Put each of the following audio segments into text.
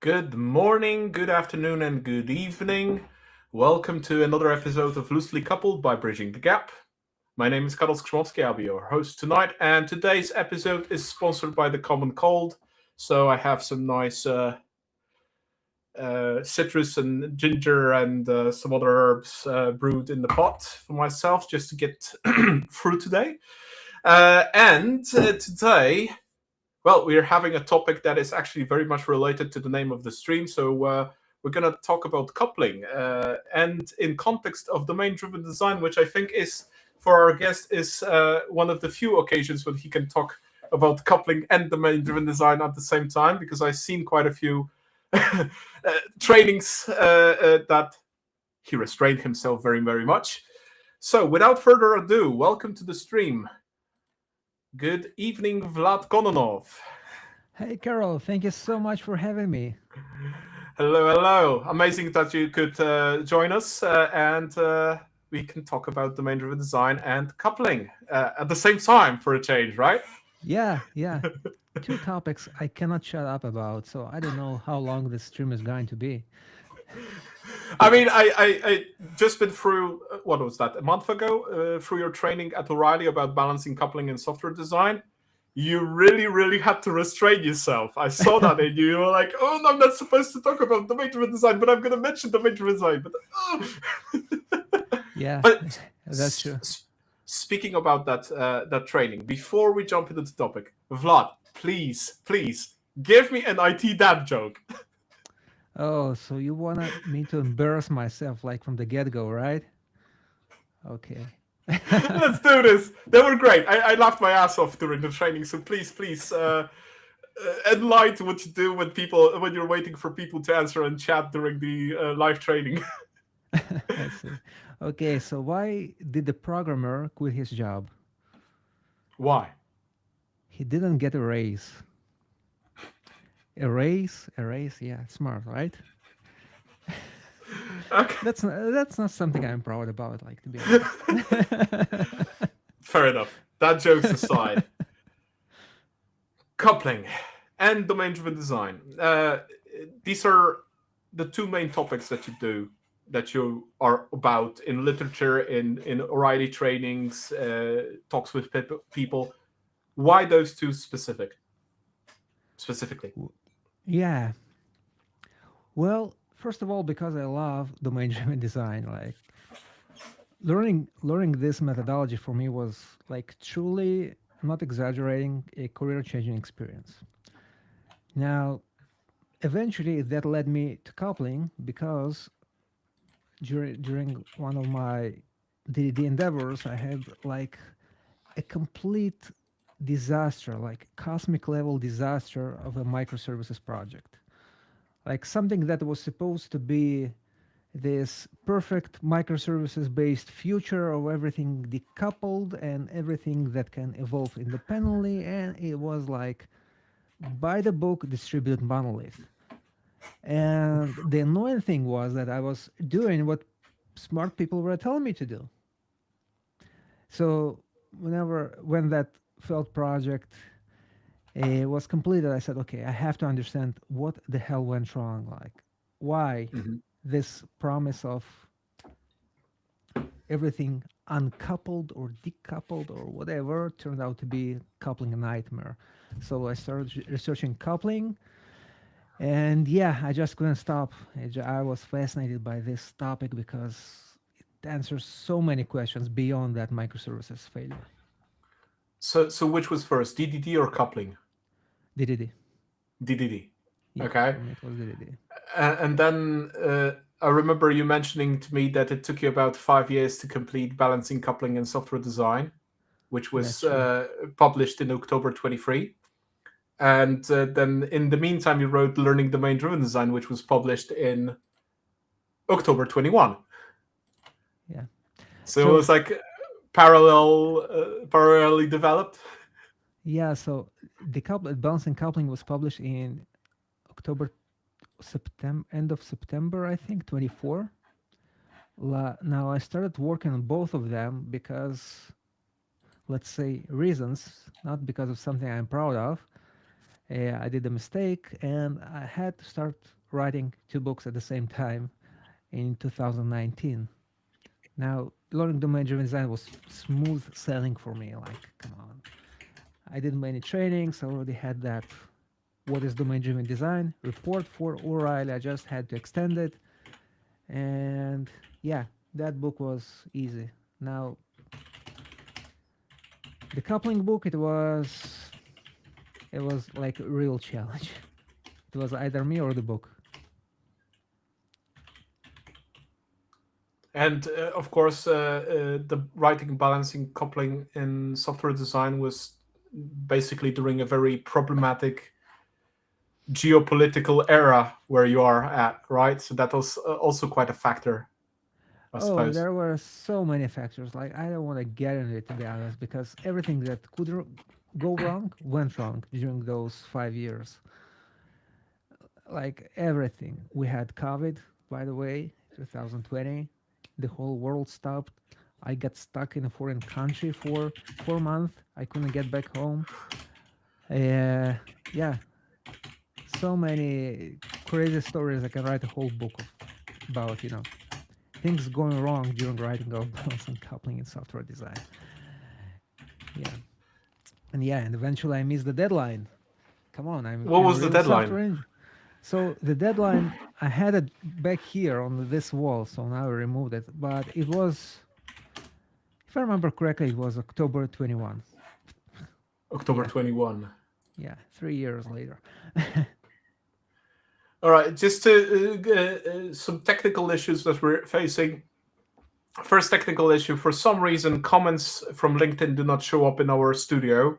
Good morning, good afternoon, and good evening. Welcome to another episode of Loosely Coupled by Bridging the Gap. My name is Karol Skrzymowski. I'll be your host tonight, and today's episode is sponsored by the Common Cold. So I have some nice citrus and ginger and some other herbs brewed in the pot for myself just to get through today. And today, well, we're having a topic that is actually very much related to the name of the stream. So we're going to talk about coupling, and in context of domain-driven design, which I think is for our guest is one of the few occasions when he can talk about coupling and domain-driven design at the same time, because I've seen quite a few trainings that he restrained himself very, very much. So without further ado, welcome to the stream. Good evening, Vlad Kononov. Hey, Carol, thank you so much for having me. Hello, hello. Amazing that you could join us and we can talk about domain-driven design and coupling at the same time for a change, right? Yeah. Two topics I cannot shut up about, so I don't know how long this stream is going to be. I mean, I just been through, what was that, a month ago, through your training at O'Reilly about balancing coupling in software design. You really, really had to restrain yourself. I saw that in you. You were like, oh, no, I'm not supposed to talk about domain-driven design, but I'm going to mention domain-driven design. Yeah, But that's true. speaking about that training, before we jump into the topic, Vlad, please, give me an IT dad joke. Oh, so you wanted me to embarrass myself like from the get-go, right? Okay. Let's do this. They were great. I laughed my ass off during the training. So please, enlighten what you do when you're waiting for people to answer and chat during the live training. I see. Okay, so why did the programmer quit his job? Why? He didn't get a raise. A raise? A raise? Yeah, smart, right? Okay, That's not something I'm proud about, like to be honest. fair enough. That jokes aside, coupling and domain-driven design. These are the two main topics that you are about in literature, in O'Reilly trainings, talks with people. Why those two specifically? Yeah. Well, first of all, because I love domain-driven design, like learning this methodology for me was like truly, I'm not exaggerating, a career-changing experience. Now, eventually, that led me to coupling because during one of my DDD endeavors, I had like a complete disaster, like cosmic level disaster of a microservices project. Like something that was supposed to be this perfect microservices based future of everything decoupled and everything that can evolve independently, and it was like by the book distributed monolith. And the annoying thing was that I was doing what smart people were telling me to do. So when that failed project was completed, I said, okay, I have to understand what the hell went wrong. Like, why Mhm. this promise of everything uncoupled or decoupled or whatever turned out to be coupling a nightmare. So I started researching coupling, and yeah, I just couldn't stop. I was fascinated by this topic because it answers so many questions beyond that microservices failure. So which was first, DDD or coupling? DDD. DDD. Yeah, Okay. for me it was DDD. And then I remember you mentioning to me that it took you about 5 years to complete balancing coupling and software design, which That's was true. published in October 23. And then in the meantime, you wrote Learning Domain Driven Design, which was published in October 21. Yeah. So it So was like parallelly developed. yeah, so balancing coupling was published in October, September, end of September, I think, 24. Now I started working on both of them because, let's say, reasons, not because of something I'm proud of. I did a mistake, and I had to start writing two books at the same time in 2019. Now, learning domain-driven design was smooth sailing for me. Like, come on. I did many trainings. I already had that what is domain-driven design report for O'Reilly. I just had to extend it, and yeah, that book was easy. Now, the coupling book, it was like a real challenge. It was either me or the book. And of course, the writing, balancing, coupling in software design was basically during a very problematic geopolitical era where you are at, right? So that was also quite a factor, I Oh, suppose. there were so many factors. Like, I don't want to get into it, to be honest, because everything that could go wrong went wrong during those 5 years. Like everything. We had COVID, by the way, 2020. The whole world stopped. I got stuck in a foreign country for 4 months. I couldn't get back home. Yeah, so many crazy stories. I can write a whole book about, things going wrong during writing of balance and coupling in software design. Yeah. And eventually I missed the deadline. Come on, What I'm a was the real deadline? software engineer. So the deadline, I had it back here on this wall, so now I removed it. But it was, if I remember correctly, it was October 21. October Yeah, 21. yeah, 3 years later. All right, just to some technical issues that we're facing. First technical issue: for some reason, comments from LinkedIn do not show up in our studio.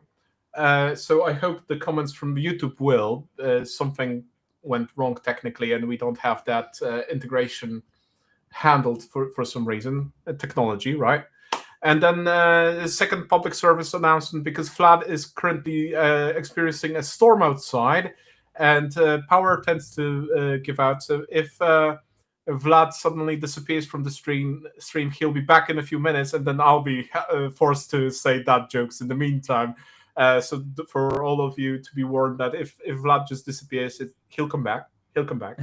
So I hope the comments from YouTube will. Something went wrong technically, and we don't have that integration handled for some reason. Technology, right? And then the second public service announcement, because Vlad is currently experiencing a storm outside, and power tends to give out. So if Vlad suddenly disappears from the stream, he'll be back in a few minutes, and then I'll be forced to say dad jokes in the meantime. So for all of you to be warned that if Vlad just disappears, he'll come back. He'll come back,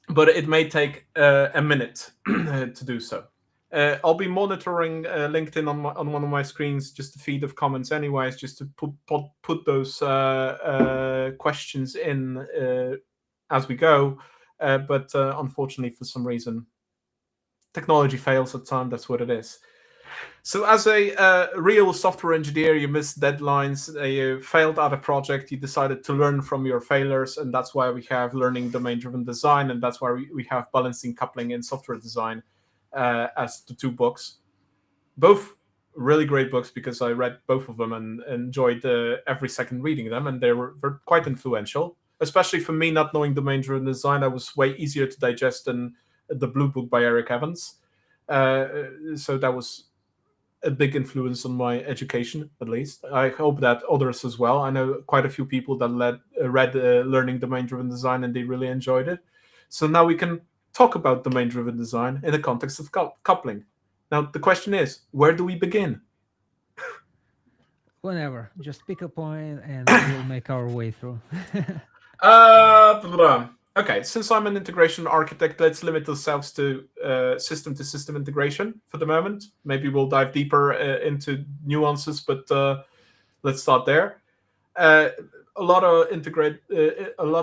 but it may take a minute to do so. I'll be monitoring LinkedIn on one of my screens, just a feed of comments, anyways, just to put those questions in as we go. But unfortunately, for some reason, technology fails at time. That's what it is. So, as a real software engineer, you missed deadlines, you failed at a project, you decided to learn from your failures, and that's why we have learning domain driven design, and that's why we have balancing coupling in software design as the two books. Both really great books because I read both of them and enjoyed every second reading them, and they're quite influential. Especially for me, not knowing domain driven design, that was way easier to digest than the Blue Book by Eric Evans. Uh, so that was a big influence on my education, at least. I hope that others as well. I know quite a few people that read Learning Domain Driven Design and they really enjoyed it. So now we can talk about domain driven design in the context of coupling. Now, the question is, where do we begin? Whenever, just pick a point and we'll make our way through. Okay, since I'm an integration architect, let's limit ourselves to system integration for the moment. Maybe we'll dive deeper into nuances, but let's start there. Uh, a lot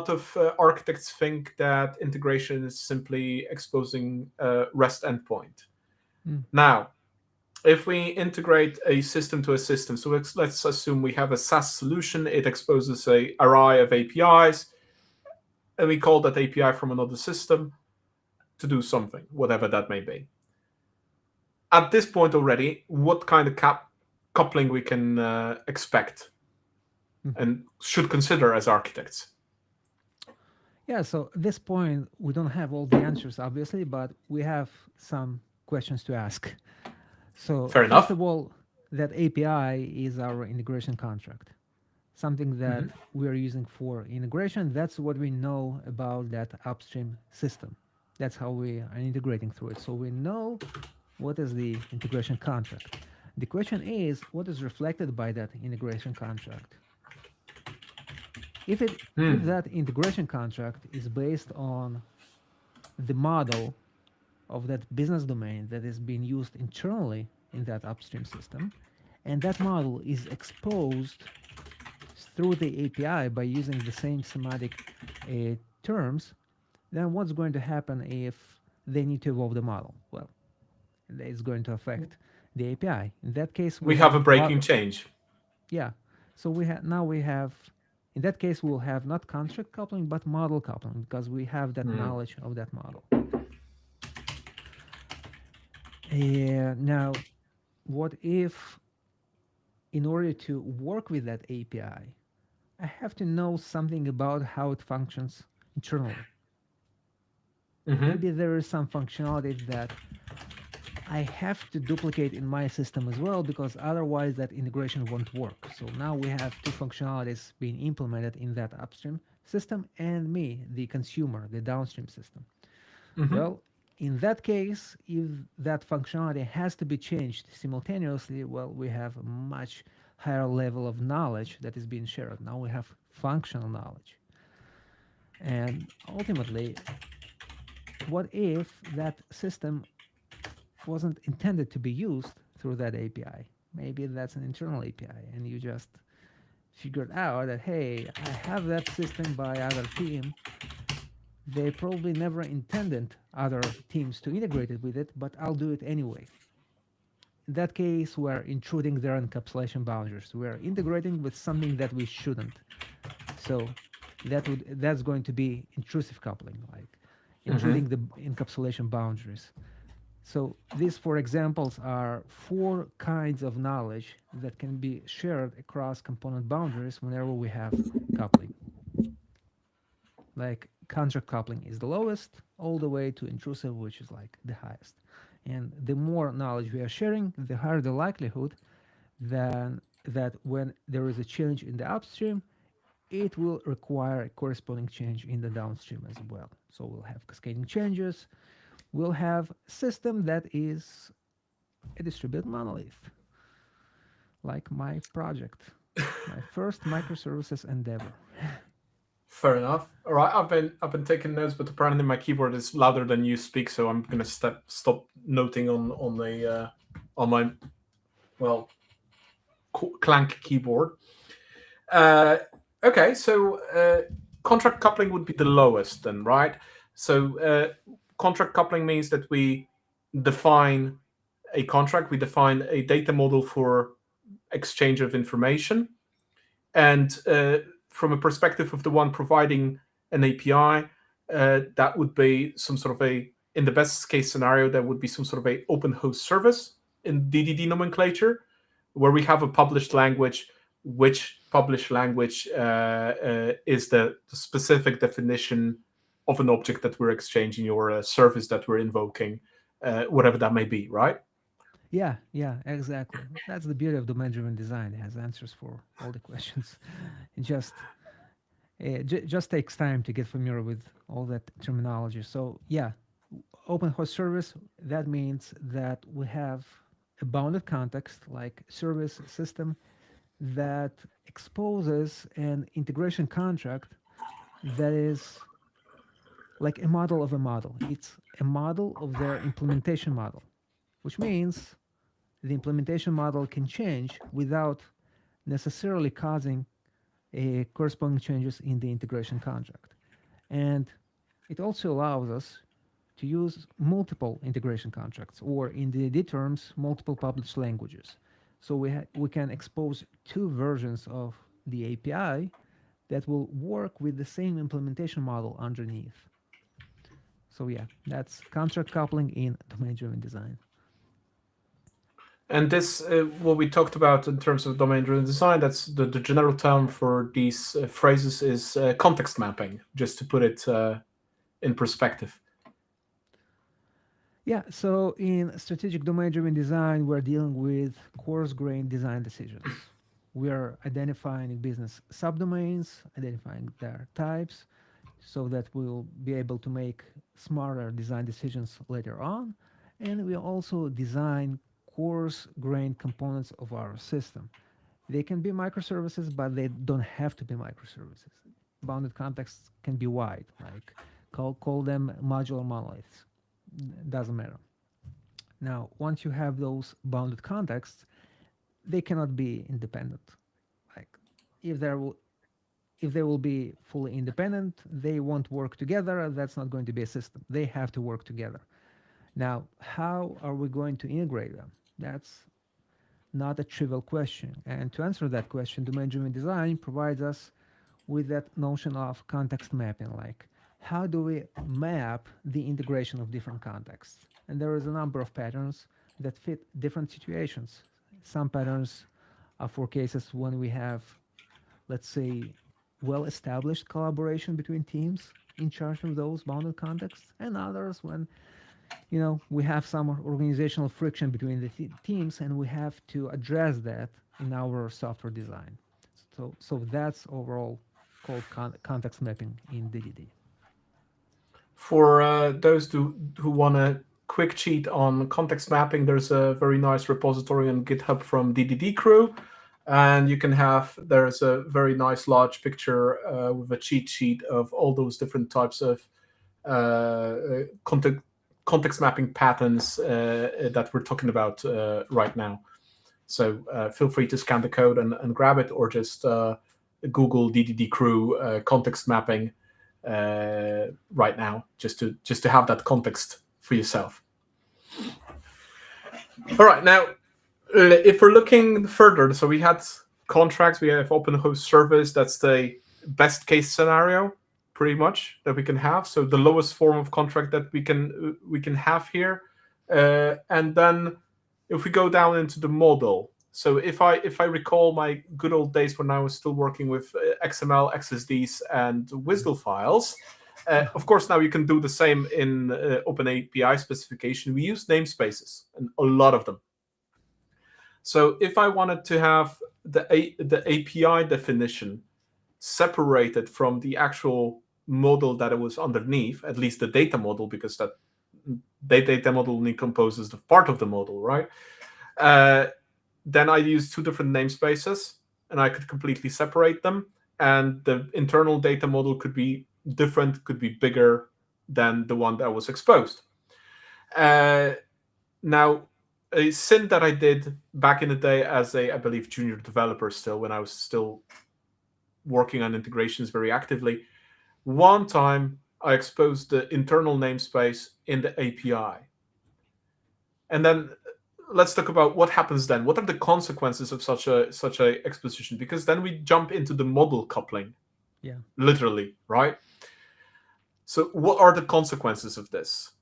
of architects think that integration is simply exposing a REST endpoint. Mm, Now, if we integrate a system to a system, so let's assume we have a SaaS solution, it exposes a array of APIs, and we call that API from another system to do something, whatever that may be. At this point already, what kind of coupling we can expect mhm. and should consider as architects? Yeah, so at this point, we don't have all the answers, obviously, but we have some questions to ask. So, Fair first enough. of all, that API is our integration contract, something that Mm-hmm. we're using for integration. That's what we know about that upstream system. That's how we are integrating through it. So, we know what is the integration contract. The question is, what is reflected by that integration contract? If that integration contract is based on the model of that business domain that is being used internally in that upstream system, and that model is exposed through the API by using the same semantic terms, then what's going to happen if they need to evolve the model? Well, it's going to affect the API. In that case, we We have have a breaking change. yeah. So we have in that case we'll have not contract coupling but model coupling because we have that knowledge of that model. Now, what if in order to work with that I have to know something about how it functions internally. Hmm. Maybe there is some functionality that I have to duplicate in my system as well because otherwise that integration won't work. So now we have two functionalities being implemented in that upstream system and me, the consumer, the downstream system. Hmm. Well, in that case, if that functionality has to be changed simultaneously, well, we have a much higher level of knowledge that is being shared. Now we have functional knowledge. And ultimately, what if that system wasn't intended to be used through that API? Maybe that's an internal API, and you just figured out that, hey, I have that system by other team. They probably never intended other teams to integrate it with it, but I'll do it anyway. In that case, we're intruding their encapsulation boundaries. We're integrating with something that we shouldn't. So that's going to be intrusive coupling, like Hmm. intruding the encapsulation boundaries. So these four examples are four kinds of knowledge that can be shared across component boundaries whenever we have coupling. Like contract coupling is the lowest, all the way to intrusive, which is like the highest. And the more knowledge we are sharing, the higher the likelihood that when there is a change in the upstream, it will require a corresponding change in the downstream as well. So we'll have cascading changes. We'll have a system that is a distributed monolith, like my project, my first microservices endeavor. Fair enough. All right, I've been taking notes, but apparently my keyboard is louder than you speak, so I'm gonna stop noting on the on my well clank keyboard. Uh, okay, so contract coupling would be the lowest then, right? So contract coupling means that we define a contract, we define a data model for exchange of information, and from a perspective of the one providing an API, that would be some sort of a, in the best case scenario, that would be some sort of a open host service in DDD nomenclature, where we have a published language, which published language is the specific definition of an object that we're exchanging or a service that we're invoking, whatever that may be, right? Yeah, yeah, exactly. That's the beauty of domain-driven design. It has answers for all the questions. It just takes time to get familiar with all that terminology. So yeah, open host service, that means that we have a bounded context like service system that exposes an integration contract that is like a model of a model. It's a model of their implementation model, which means the implementation model can change without necessarily causing a corresponding changes in the integration contract. And it also allows us to use multiple integration contracts, or in the D terms, multiple published languages. So we can expose two versions of the API that will work with the same implementation model underneath. So yeah, that's contract coupling in domain-driven design. And this, what we talked about in terms of domain-driven design, that's the general term for these phrases is context mapping, just to put it in perspective. Yeah, so in strategic domain-driven design, we're dealing with coarse-grained design decisions. We are identifying business subdomains, identifying their types, so that we'll be able to make smarter design decisions later on. And we also design coarse-grained components of our system. They can be microservices, but they don't have to be microservices. bounded contexts can be wide, like call them modular monoliths. Doesn't matter. Now, once you have those bounded contexts, they cannot be independent. Like if there will if they will be fully independent, they won't work together. That's not going to be a system. They have to work together. Now, how are we going to integrate them? That's not a trivial question. And to answer that question, domain-driven design provides us with that notion of context mapping, like how do we map the integration of different contexts? And there is a number of patterns that fit different situations. Some patterns are for cases when we have, let's say, well established collaboration between teams in charge of those bounded contexts, and others when we have some organizational friction between the teams and we have to address that in our software design. So that's overall called context mapping in DDD. For those who want a quick cheat on context mapping, there's a very nice repository on GitHub from DDD crew, and you can have there's a very nice large picture with a cheat sheet of all those different types of context mapping patterns that we're talking about right now. So feel free to scan the code and grab it, or just Google DDD crew context mapping right now, just to have that context for yourself. All right, now if we're looking further, so we had contracts, we have open host service. That's the best case scenario, pretty much, that we can have. So the lowest form of contract that we can have here, and then if we go down into the model. So if I recall my good old days when I was still working with XML, XSDs, and WSDL files, of course now you can do the same in OpenAPI specification. We use namespaces, and a lot of them. So if I wanted to have the API definition separated from the actual model that it was underneath, at least the data model, because that data model only composes the part of the model, right? Then I use two different namespaces, and I could completely separate them. And the internal data model could be different, could be bigger than the one that was exposed. Now, a sin that I did back in the day as I believe, junior developer still, when I was still working on integrations very actively, one time I exposed the internal namespace in the API. And then let's talk about what happens then. What are the consequences of such a exposition? Because then we jump into the model coupling, Yeah. literally, right? So what are the consequences of this?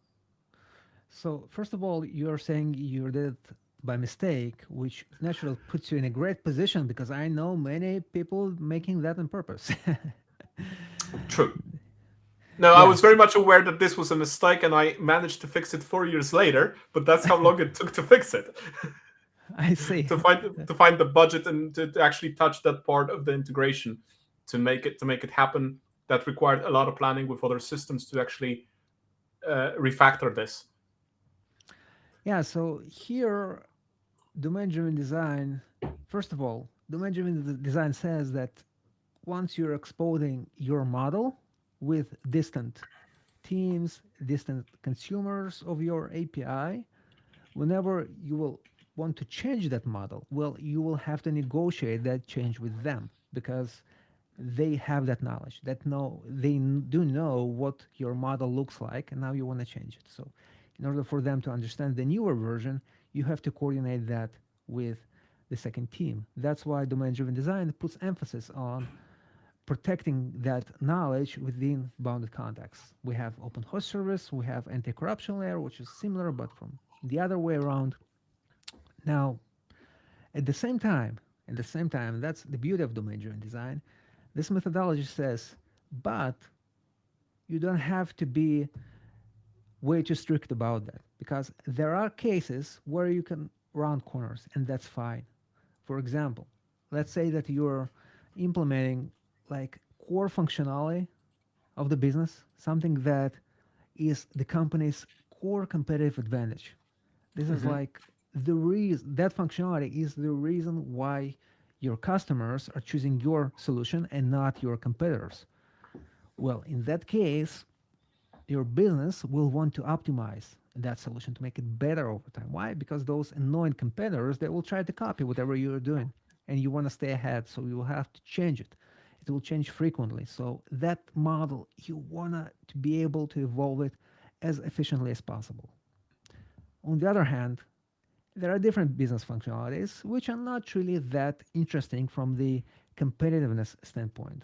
So first of all, you're saying you did it by mistake, which naturally puts you in a great position because I know many people making that on purpose. True. No, I was Yes, very much aware that this was a mistake, and I managed to fix it 4 years later. But that's how long it took to fix it, I see. to find the budget and to actually touch that part of the integration, to make it happen. That required a lot of planning with other systems to actually refactor this. Yeah, so here, domain-driven design, first of all, domain-driven design says that once you're exposing your model with distant teams, distant consumers of your API, whenever you will want to change that model, well, you will have to negotiate that change with them because they have that knowledge that know they do know what your model looks like and now you want to change it. So in order for them to understand the newer version, you have to coordinate that with the second team. That's why domain driven design puts emphasis on protecting that knowledge within bounded contexts. We have open host service, we have anti-corruption layer, which is similar but from the other way around. Now, at the same time, that's the beauty of domain-driven design. This methodology says, but you don't have to be way too strict about that because there are cases where you can round corners, and that's fine. For example, let's say that you're implementing like core functionality of the business, something that is the company's core competitive advantage. This is Mm-hmm. like the reason that functionality is the reason why your customers are choosing your solution and not your competitors. Well, in that case, your business will want to optimize that solution to make it better over time. Why? Because those annoying competitors, they will try to copy whatever you're doing, and you want to stay ahead, so you will have to change it. It will change frequently. So that model, you want to be able to evolve it as efficiently as possible. On the other hand, there are different business functionalities which are not really that interesting from the competitiveness standpoint.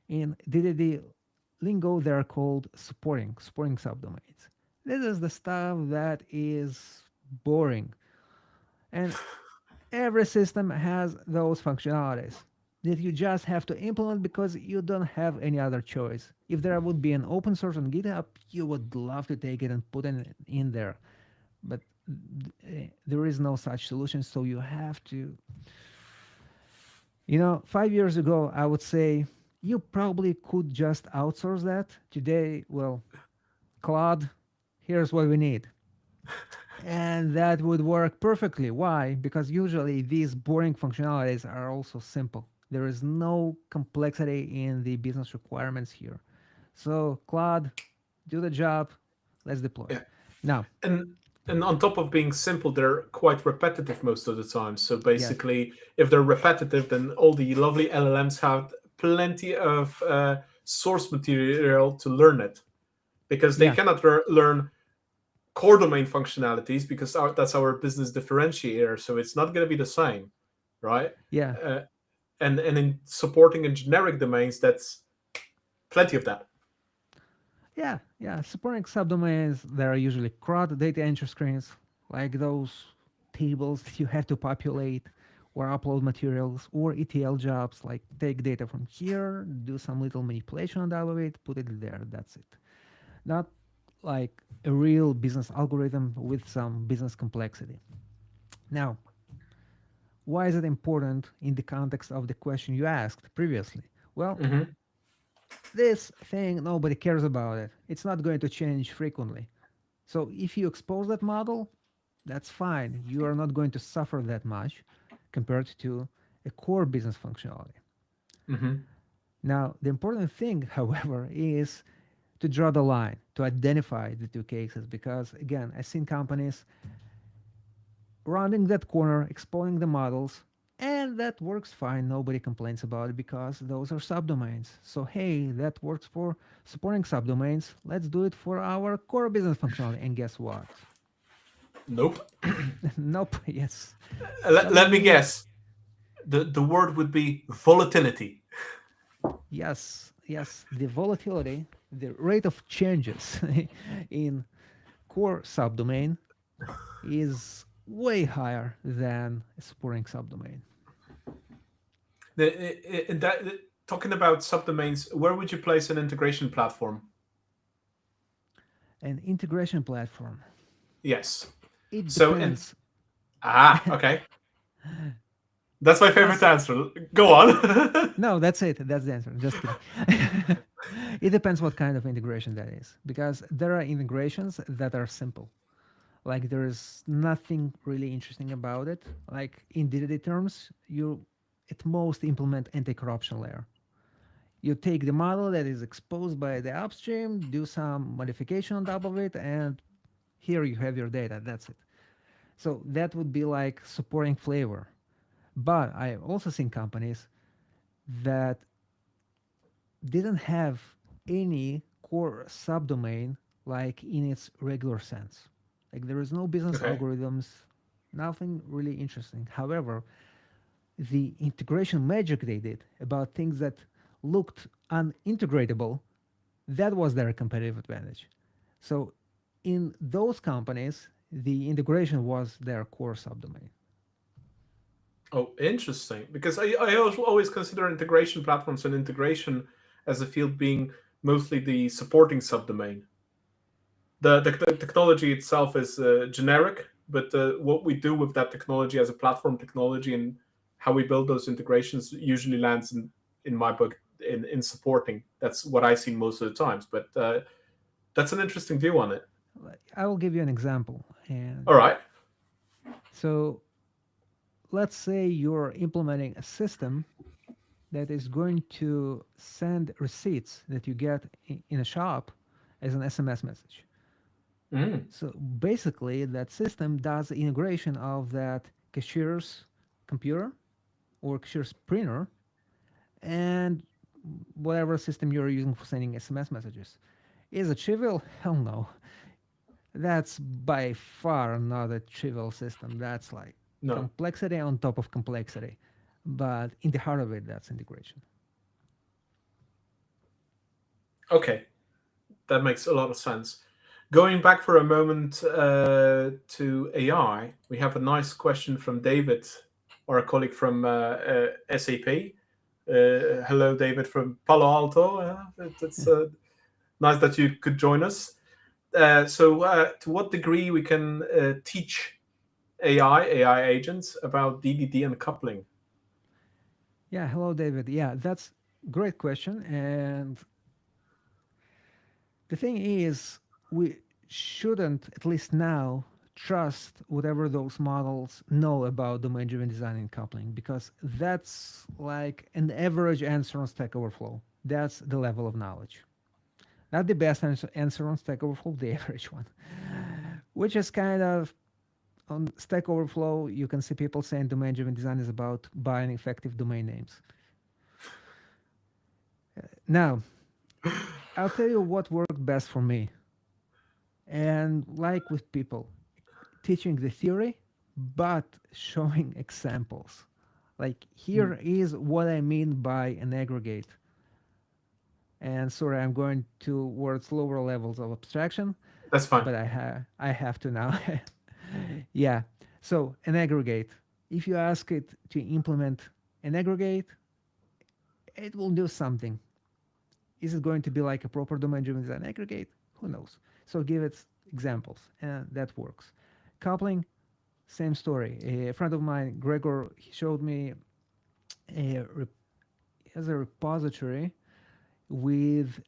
In DDD lingo, they are called supporting subdomains. This is the stuff that is boring, and every system has those functionalities that you just have to implement because you don't have any other choice. If there would be an open source on GitHub, you would love to take it and put it in there, but there is no such solution, so you have to. 5 years ago, I would say you probably could just outsource that. Today, well, Claude, here's what we need. And that would work perfectly. Why? Because usually these boring functionalities are also simple. There is no complexity in the business requirements here. So, Claude, do the job. Let's deploy. Yeah. Now, and and on top of being simple, they're quite repetitive most of the time. So yes, basically, if they're repetitive, then all the lovely LLMs have plenty of source material to learn it, because they yeah, cannot learn core domain functionalities, because that's our business differentiator. So it's not going to be the same, right? yeah. Uh, and in supporting in generic domains, that's plenty of that. Yeah. Supporting subdomains, there are usually CRUD data entry screens, like those tables that you have to populate or upload materials, or ETL jobs, like take data from here, do some little manipulation on top of it, put it there. That's it. Not like a real business algorithm with some business complexity. Now, why is it important in the context of the question you asked previously? Well, Hmm. this thing, nobody cares about it. It's not going to change frequently. So if you expose that model, that's fine. You are not going to suffer that much compared to a core business functionality. Hmm. Now, the important thing, however, is to draw the line, to identify the two cases, because again, I've seen companies rounding that corner, exposing the models, and that works fine. Nobody complains about it because those are subdomains. So, hey, that works for supporting subdomains. Let's do it for our core business functionality. And guess what? Nope. Nope. Yes. Let me Suddenly, guess. The word would be volatility. yes, the volatility, the rate of changes in core subdomain is way higher than a supporting subdomain. That, talking about subdomains, where would you place an integration platform? An integration platform. Yes. It So in depends. okay, that's my favorite Yes. answer. Go on. No, that's it. That's the answer. Just kidding. It depends what kind of integration that is, because there are integrations that are simple. Like there is nothing really interesting about it. Like in DDD terms, you at most implement anti-corruption layer. You take the model that is exposed by the upstream, do some modification on top of it, and here you have your data. That's it. So that would be like supporting flavor. But I've also seen companies that didn't have any core subdomain like in its regular sense. Like there is no business Okay. algorithms, nothing really interesting. However, the integration magic they did about things that looked unintegratable, that was their competitive advantage. So in those companies, the integration was their core subdomain. Oh, interesting. Because I always consider integration platforms and integration as a field being mostly the supporting subdomain. The technology itself is generic, but what we do with that technology as a platform technology and how we build those integrations usually lands in my book in supporting. That's what I see most of the times. But that's an interesting view on it. I will give you an example. And All right. so let's say you're implementing a system that is going to send receipts that you get in a shop as an SMS message. Mm, So basically, that system does the integration of that cashier's computer or cashier's printer and whatever system you're using for sending SMS messages. Is it trivial? Hell no. That's by far not a trivial system. That's like no. complexity on top of complexity. But in the heart of it, that's integration. Okay, that makes a lot of sense. Going back for a moment to AI, we have a nice question from David, our colleague from SAP. Hello, David from Palo Alto. It's nice that you could join us. To what degree we can teach AI agents about DDD and coupling? Yeah, hello, David. Yeah, that's great question. And the thing is, we shouldn't, at least now, trust whatever those models know about domain driven design and coupling because that's like an average answer on Stack Overflow. That's the level of knowledge. Not the best answer on Stack Overflow, the average one, which is kind of on Stack Overflow. You can see people saying domain driven design is about buying effective domain names. Now, I'll tell you what worked best for me. And like with people, teaching the theory, but showing examples. Like, Hmm, here is what I mean by an aggregate. And sorry, I'm going towards lower levels of abstraction, that's fine. but I have to now. Yeah. So an aggregate. If you ask it to implement an aggregate, it will do something. Is it going to be like a proper domain-driven design aggregate? Who knows? So give it examples, and that works. Coupling, same story. A friend of mine, Gregor, he showed me a has a repository with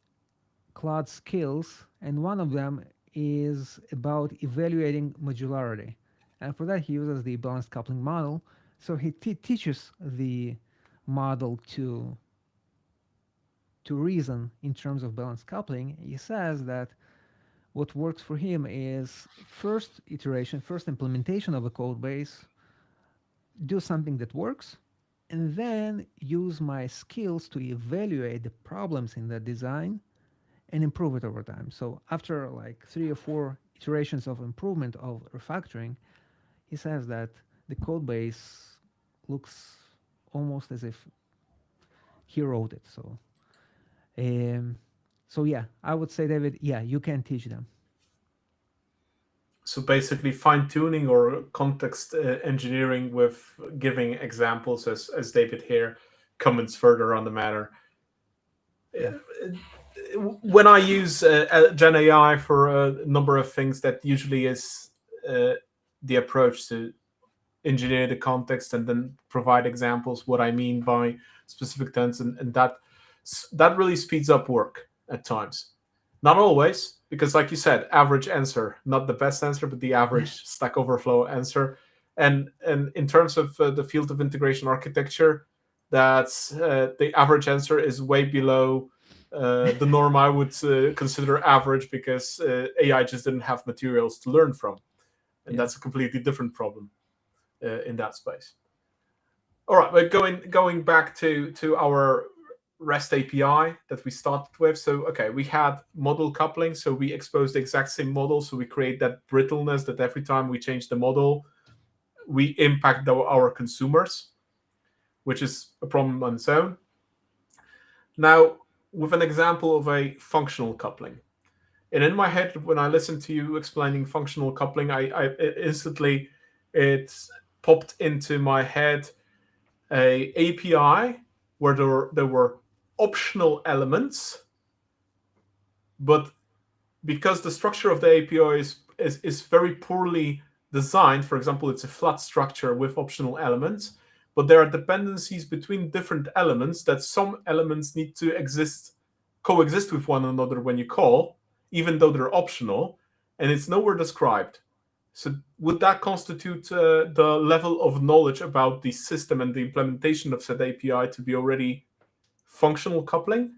cloud skills, and one of them is about evaluating modularity. And for that, he uses the balanced coupling model. So he teaches the model to reason in terms of balanced coupling. He says that what works for him is first iteration, first implementation of a code base, do something that works, and then use my skills to evaluate the problems in the design and improve it over time. So after like 3 or 4 iterations of improvement of refactoring, he says that the code base looks almost as if he wrote it. Um, so yeah, I would say, David, yeah, you can teach them. So basically, fine tuning or context engineering with giving examples, as David here comments further on the matter. Yeah, When I use Gen AI for a number of things, that usually is uh, the approach to engineer the context and then provide examples what I mean by specific terms, and that really speeds up work at times. Not always, because like you said, average answer, not the best answer, but the yeah, average Stack Overflow answer. And in terms of the field of integration architecture, that's the average answer is way below the norm I would consider average, because AI just didn't have materials to learn from, and yeah, that's a completely different problem in that space. All right, but going back to our REST API that we started with. So okay, we had model coupling, so we expose the exact same model, so we create that brittleness that every time we change the model, we impact our consumers, which is a problem on its own. Now, with an example of a functional coupling. And in my head, when I listened to you explaining functional coupling, I instantly it popped into my head a API where there were optional elements, but because the structure of the API is very poorly designed, for example, it's a flat structure with optional elements, but there are dependencies between different elements that some elements need to coexist with one another when you call, even though they're optional, and it's nowhere described. So would that constitute the level of knowledge about the system and the implementation of said API to be already functional coupling,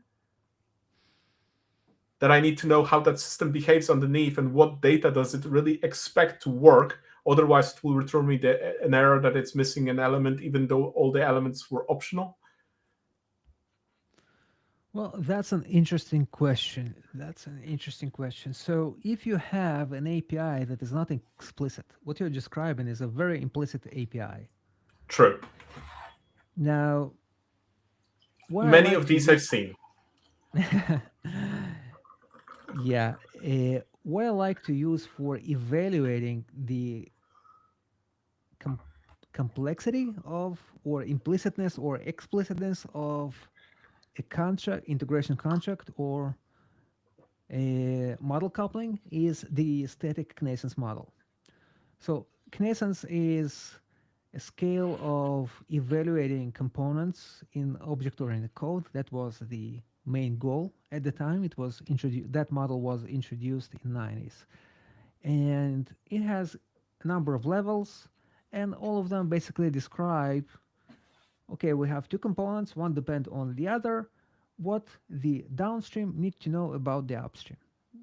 that I need to know how that system behaves underneath and what data does it really expect to work. Otherwise, it will return me an error that it's missing an element, even though all the elements were optional. Well, that's an interesting question. That's an interesting question. So, if you have an API that is not explicit, what you're describing is a very implicit API. True. Now, what I Many like of to these I've use, seen. yeah, what I like to use for evaluating the com- complexity of, or implicitness or explicitness of a contract, integration contract, or a model coupling is the static connaissance model. So connaissance is a scale of evaluating components in object-oriented code. That was the main goal at the time. It was introduced. That model was introduced in '90s, and it has a number of levels, and all of them basically describe. Okay, we have two components. One depend on the other. What the downstream need to know about the upstream?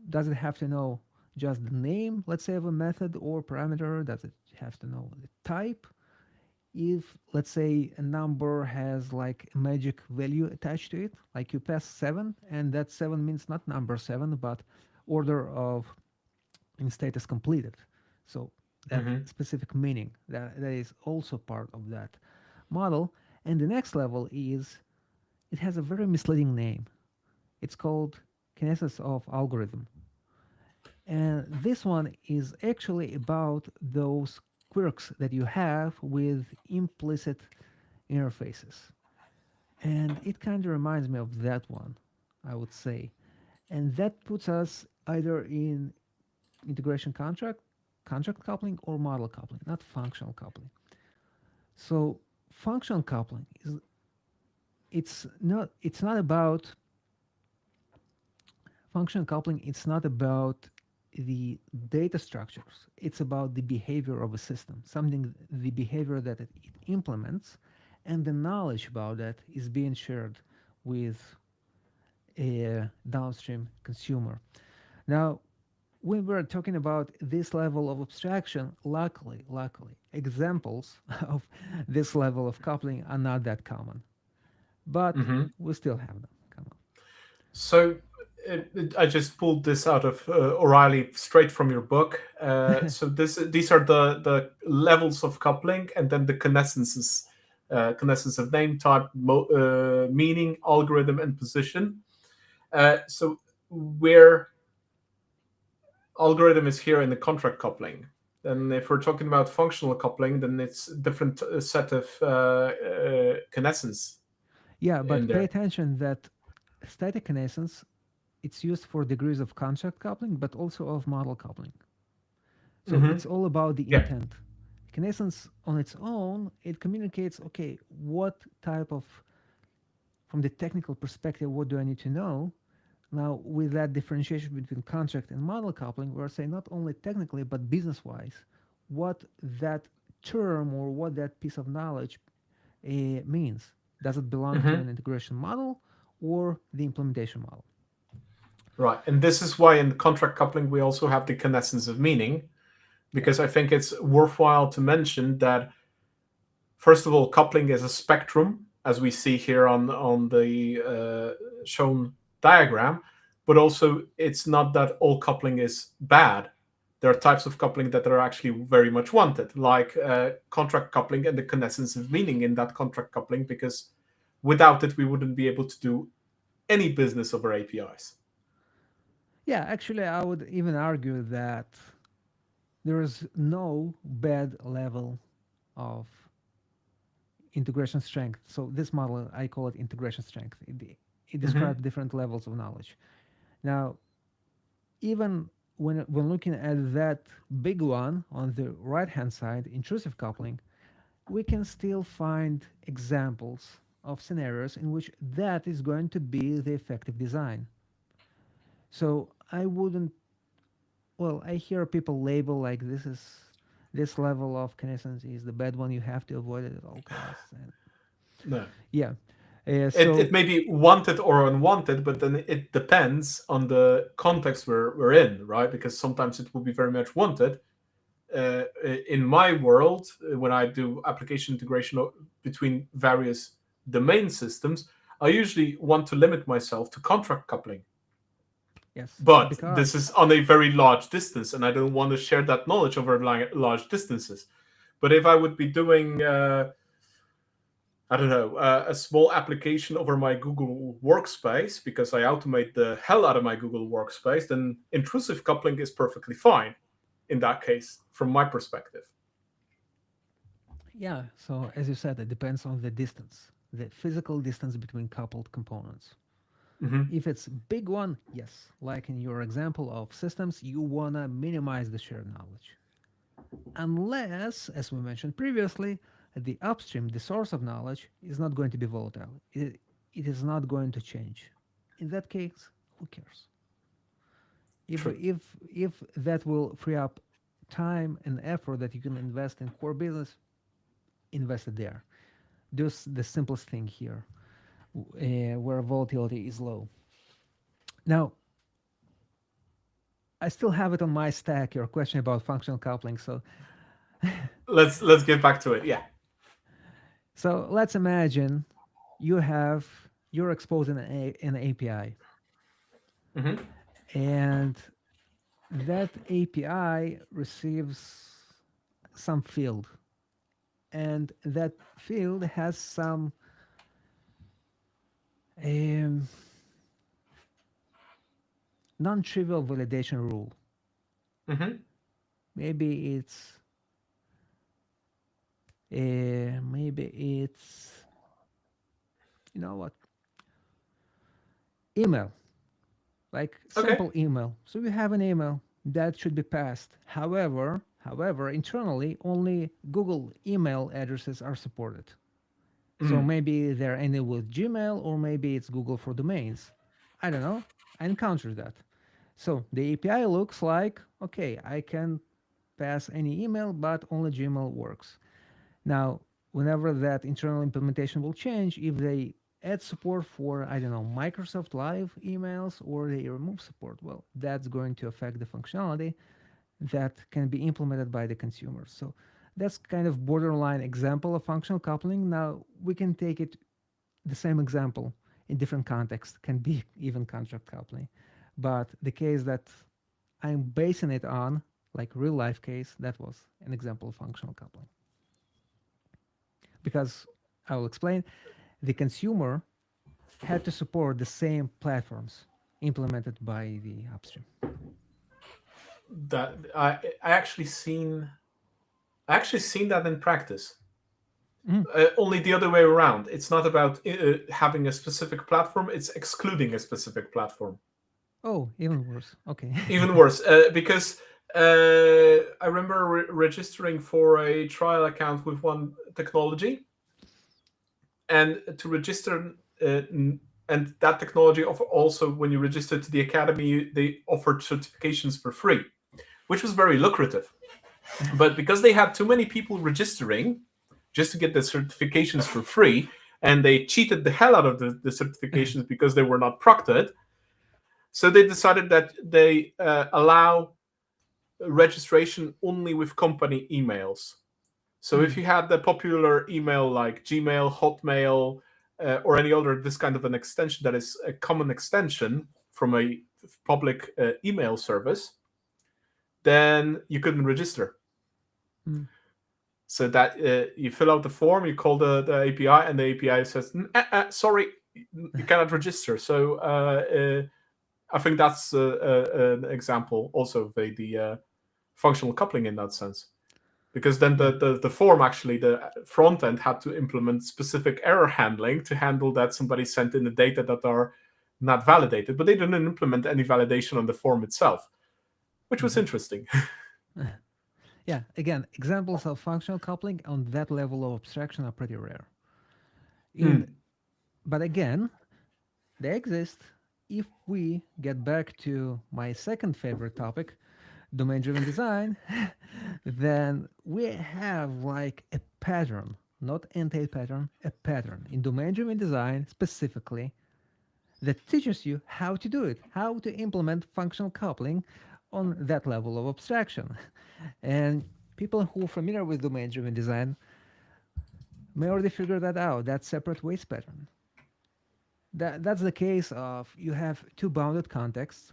Does it have to know just the name, let's say, of a method or parameter? Does it have to know the type? If, let's say, a number has like a magic value attached to it, like you pass 7, and that 7 means not number 7, but order of in status completed. So that Mm-hmm. specific meaning that is also part of that model. And the next level is it has a very misleading name. It's called kinesis of algorithm. And this one is actually about those quirks that you have with implicit interfaces. And it kind of reminds me of that one, I would say. And that puts us either in integration contract coupling, or model coupling, not functional coupling. So functional coupling is it's not about functional coupling. It's not about the data structures. It's about the behavior of a system, something the behavior that it implements, and the knowledge about that is being shared with a downstream consumer. Now, when we're talking about this level of abstraction, luckily, examples of this level of coupling are not that common, but Mm-hmm. we still have them. Come on. So I just pulled this out of O'Reilly straight from your book. So these are the levels of coupling, and then the connaissances, connaissance of name, type, meaning, algorithm, and position. So where algorithm is here in the contract coupling. Then if we're talking about functional coupling, then it's a different set of connaissance Yeah, in but pay there. attention that static connaissance it's used for degrees of contract coupling, but also of model coupling. So Mm-hmm. it's all about the Yeah. intent. Connaissance on its own, it communicates, okay, what type of, from the technical perspective, what do I need to know? Now, with that differentiation between contract and model coupling, we're saying not only technically, but business wise, what that term or what that piece of knowledge means. Does it belong to Mm-hmm. an integration model or the implementation model? Right. And this is why in the contract coupling we also have the connaissance of meaning, Yeah. because I think it's worthwhile to mention that first of all, coupling is a spectrum, as we see here on the shown diagram, but also it's not that all coupling is bad. There are types of coupling that are actually very much wanted, like contract coupling and the connaissance of meaning in that contract coupling, because without it we wouldn't be able to do any business over APIs. Yeah, actually, I would even argue that there is no bad level of integration strength. So this model, I call it integration strength. It Mm-hmm. describes different levels of knowledge. Now, even when looking at that big one on the right hand side, intrusive coupling, we can still find examples of scenarios in which that is going to be the effective design. So I wouldn't, well, I hear people label like this level of connaissance is the bad one, you have to avoid it at all costs. And No. yeah. So It may be wanted or unwanted, but then it depends on the context we're in, right? Because sometimes it will be very much wanted. In my world, when I do application integration between various domain systems, I usually want to limit myself to contract coupling. yes, But this because is on a very large distance, and I don't want to share that knowledge over large distances. But if I would be doing, I don't know, a small application over my Google Workspace because I automate the hell out of my Google Workspace, then intrusive coupling is perfectly fine in that case, from my perspective. yeah, so as you said, it depends on the distance, the physical distance between coupled components. Hmm. If it's big one, yes, like in your example of systems, you wanna minimize the shared knowledge. Unless, as we mentioned previously, the upstream, the source of knowledge, is not going to be volatile. It is not going to change. In that case, who cares? If True. if if that will free up time and effort that you can invest in core business, invest it there. Do the simplest thing here, where volatility is low. Now, I still have it on my stack. Your question about functional coupling. Let's get back to it. Yeah. So let's imagine you're exposing an API, Hmm. and that API receives some field, and that field has some um, non-trivial validation rule. Hmm. Maybe it's you know what, email, like Okay. simple email. So you have an email that should be passed. However, internally only Google email addresses are supported. So Mm. maybe they're ending with Gmail, or maybe it's Google for domains. I don't know. I encountered that. So the API looks like, okay, I can pass any email, but only Gmail works. Now, whenever that internal implementation will change, if they add support for, I don't know, Microsoft Live emails, or they remove support, well, that's going to affect the functionality that can be implemented by the consumer. So that's kind of borderline example of functional coupling. Now we can take it the same example in different contexts, can be even contract coupling. But the case that I'm basing it on, like real life case, that was an example of functional coupling. Because I will explain, the consumer had to support the same platforms implemented by the upstream. That I actually seen that in practice. Mhm. Only the other way around. It's not about having a specific platform; it's excluding a specific platform. Oh, even worse. Okay. Even worse, because I remember registering for a trial account with one technology, and to register, and that technology offer also when you register to the academy, they offered certifications for free, which was very lucrative. But because they had too many people registering just to get the certifications for free, and they cheated the hell out of the certifications because they were not proctored, so they decided that they allow registration only with company emails. So if Mm, you had the popular email like Gmail, Hotmail, or any other this kind of an extension that is a common extension from a public email service, then you couldn't register. mm, So that you fill out the form, you call the API, and the API says, "Sorry, you cannot register." So I think that's an example also of the functional coupling in that sense. Because then yeah. the form actually, the front end had to implement specific error handling to handle that somebody sent in the data that are not validated, but they didn't implement any validation on the form itself, which was Mhm. interesting. Yeah, again, examples of functional coupling on that level of abstraction are pretty rare. In Mm. But again, they exist. If we get back to my second favorite topic, domain driven design, then we have like a pattern not anti-pattern, a pattern in domain-driven design specifically that teaches you how to do it, how to implement functional coupling on that level of abstraction. And people who are familiar with domain-driven design may already figure that out, that separate waste pattern. That's the case of you have two bounded contexts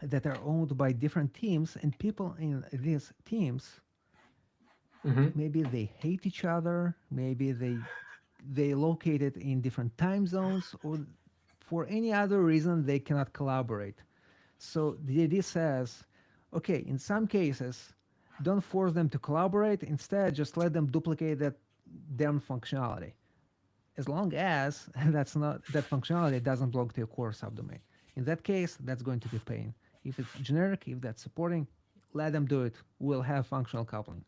that are owned by different teams, and people in these teams, Hmm. maybe they hate each other, maybe they located in different time zones, or for any other reason they cannot collaborate. So the idea says, okay, in some cases, don't force them to collaborate. Instead, just let them duplicate that damn functionality, as long as that functionality doesn't belong to your core subdomain. In that case, that's going to be pain. If it's generic, if that's supporting, let them do it. We'll have functional coupling.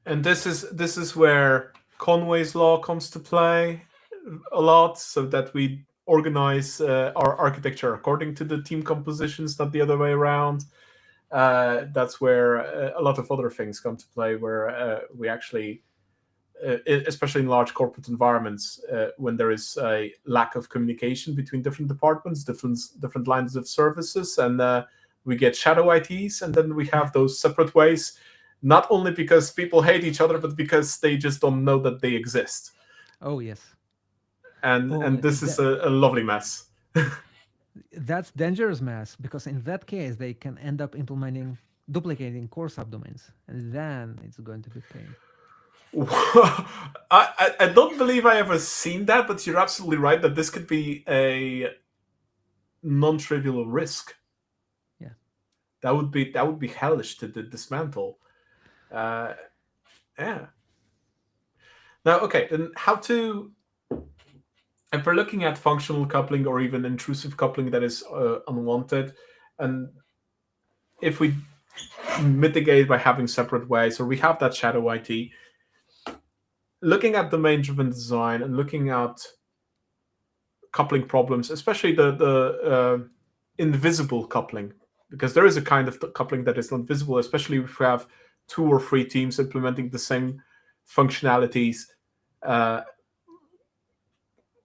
And this is where Conway's law comes to play a lot, so that we organize our architecture according to the team compositions, not the other way around. That's where a lot of other things come to play, where we actually, especially in large corporate environments, when there is a lack of communication between different departments, different lines of services, and we get shadow ITs, and then we have those separate ways, not only because people hate each other, but because they just don't know that they exist, Oh yes. and this is a lovely mess. That's dangerous mass because in that case they can end up implementing duplicating core subdomains, and then it's going to be pain. I don't believe I ever seen that, but you're absolutely right that this could be a non-trivial risk. Yeah. That would be hellish to dismantle. Uh, yeah. Now, okay, then how to? If we're looking at functional coupling or even intrusive coupling that is unwanted, and if we mitigate by having separate ways, or we have that shadow IT, looking at domain-driven design and looking at coupling problems, especially the invisible coupling, because there is a kind of coupling that is not visible, especially if we have two or three teams implementing the same functionalities, uh,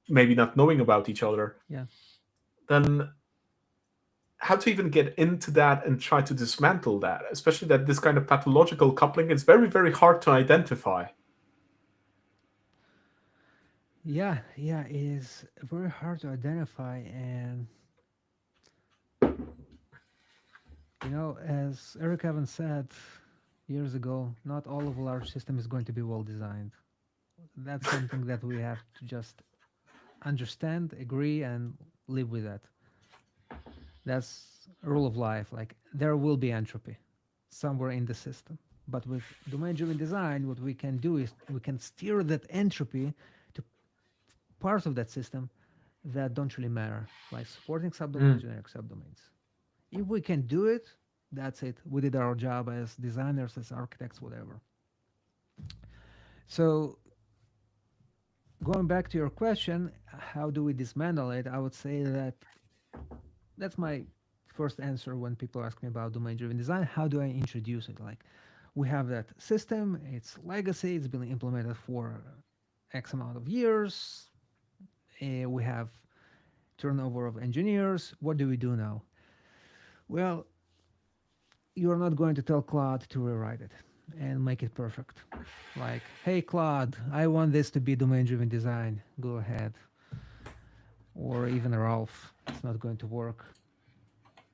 maybe not knowing about each other. Yeah. Then how to even get into that and try to dismantle that, especially that this kind of pathological coupling is very, very hard to identify. Yeah, it is very hard to identify. And as Eric Evans said years ago, not all of a large system is going to be well designed. That's something that we have to just understand, agree, and live with that. That's a rule of life. Like there will be entropy somewhere in the system. But with domain-driven design, what we can do is we can steer that entropy to parts of that system that don't really matter, like supporting subdomains, Mm. generic subdomains. If we can do it, that's it. We did our job as designers, as architects, whatever. So going back to your question, how do we dismantle it? I would say that that's my first answer when people ask me about domain driven design. How do I introduce it? Like, we have that system, it's legacy, it's been implemented for X amount of years. We have turnover of engineers. What do we do now? Well, you're not going to tell Claude to rewrite it and make it perfect. Like, hey, Claude, I want this to be domain driven design. Go ahead. Or even Ralph, it's not going to work.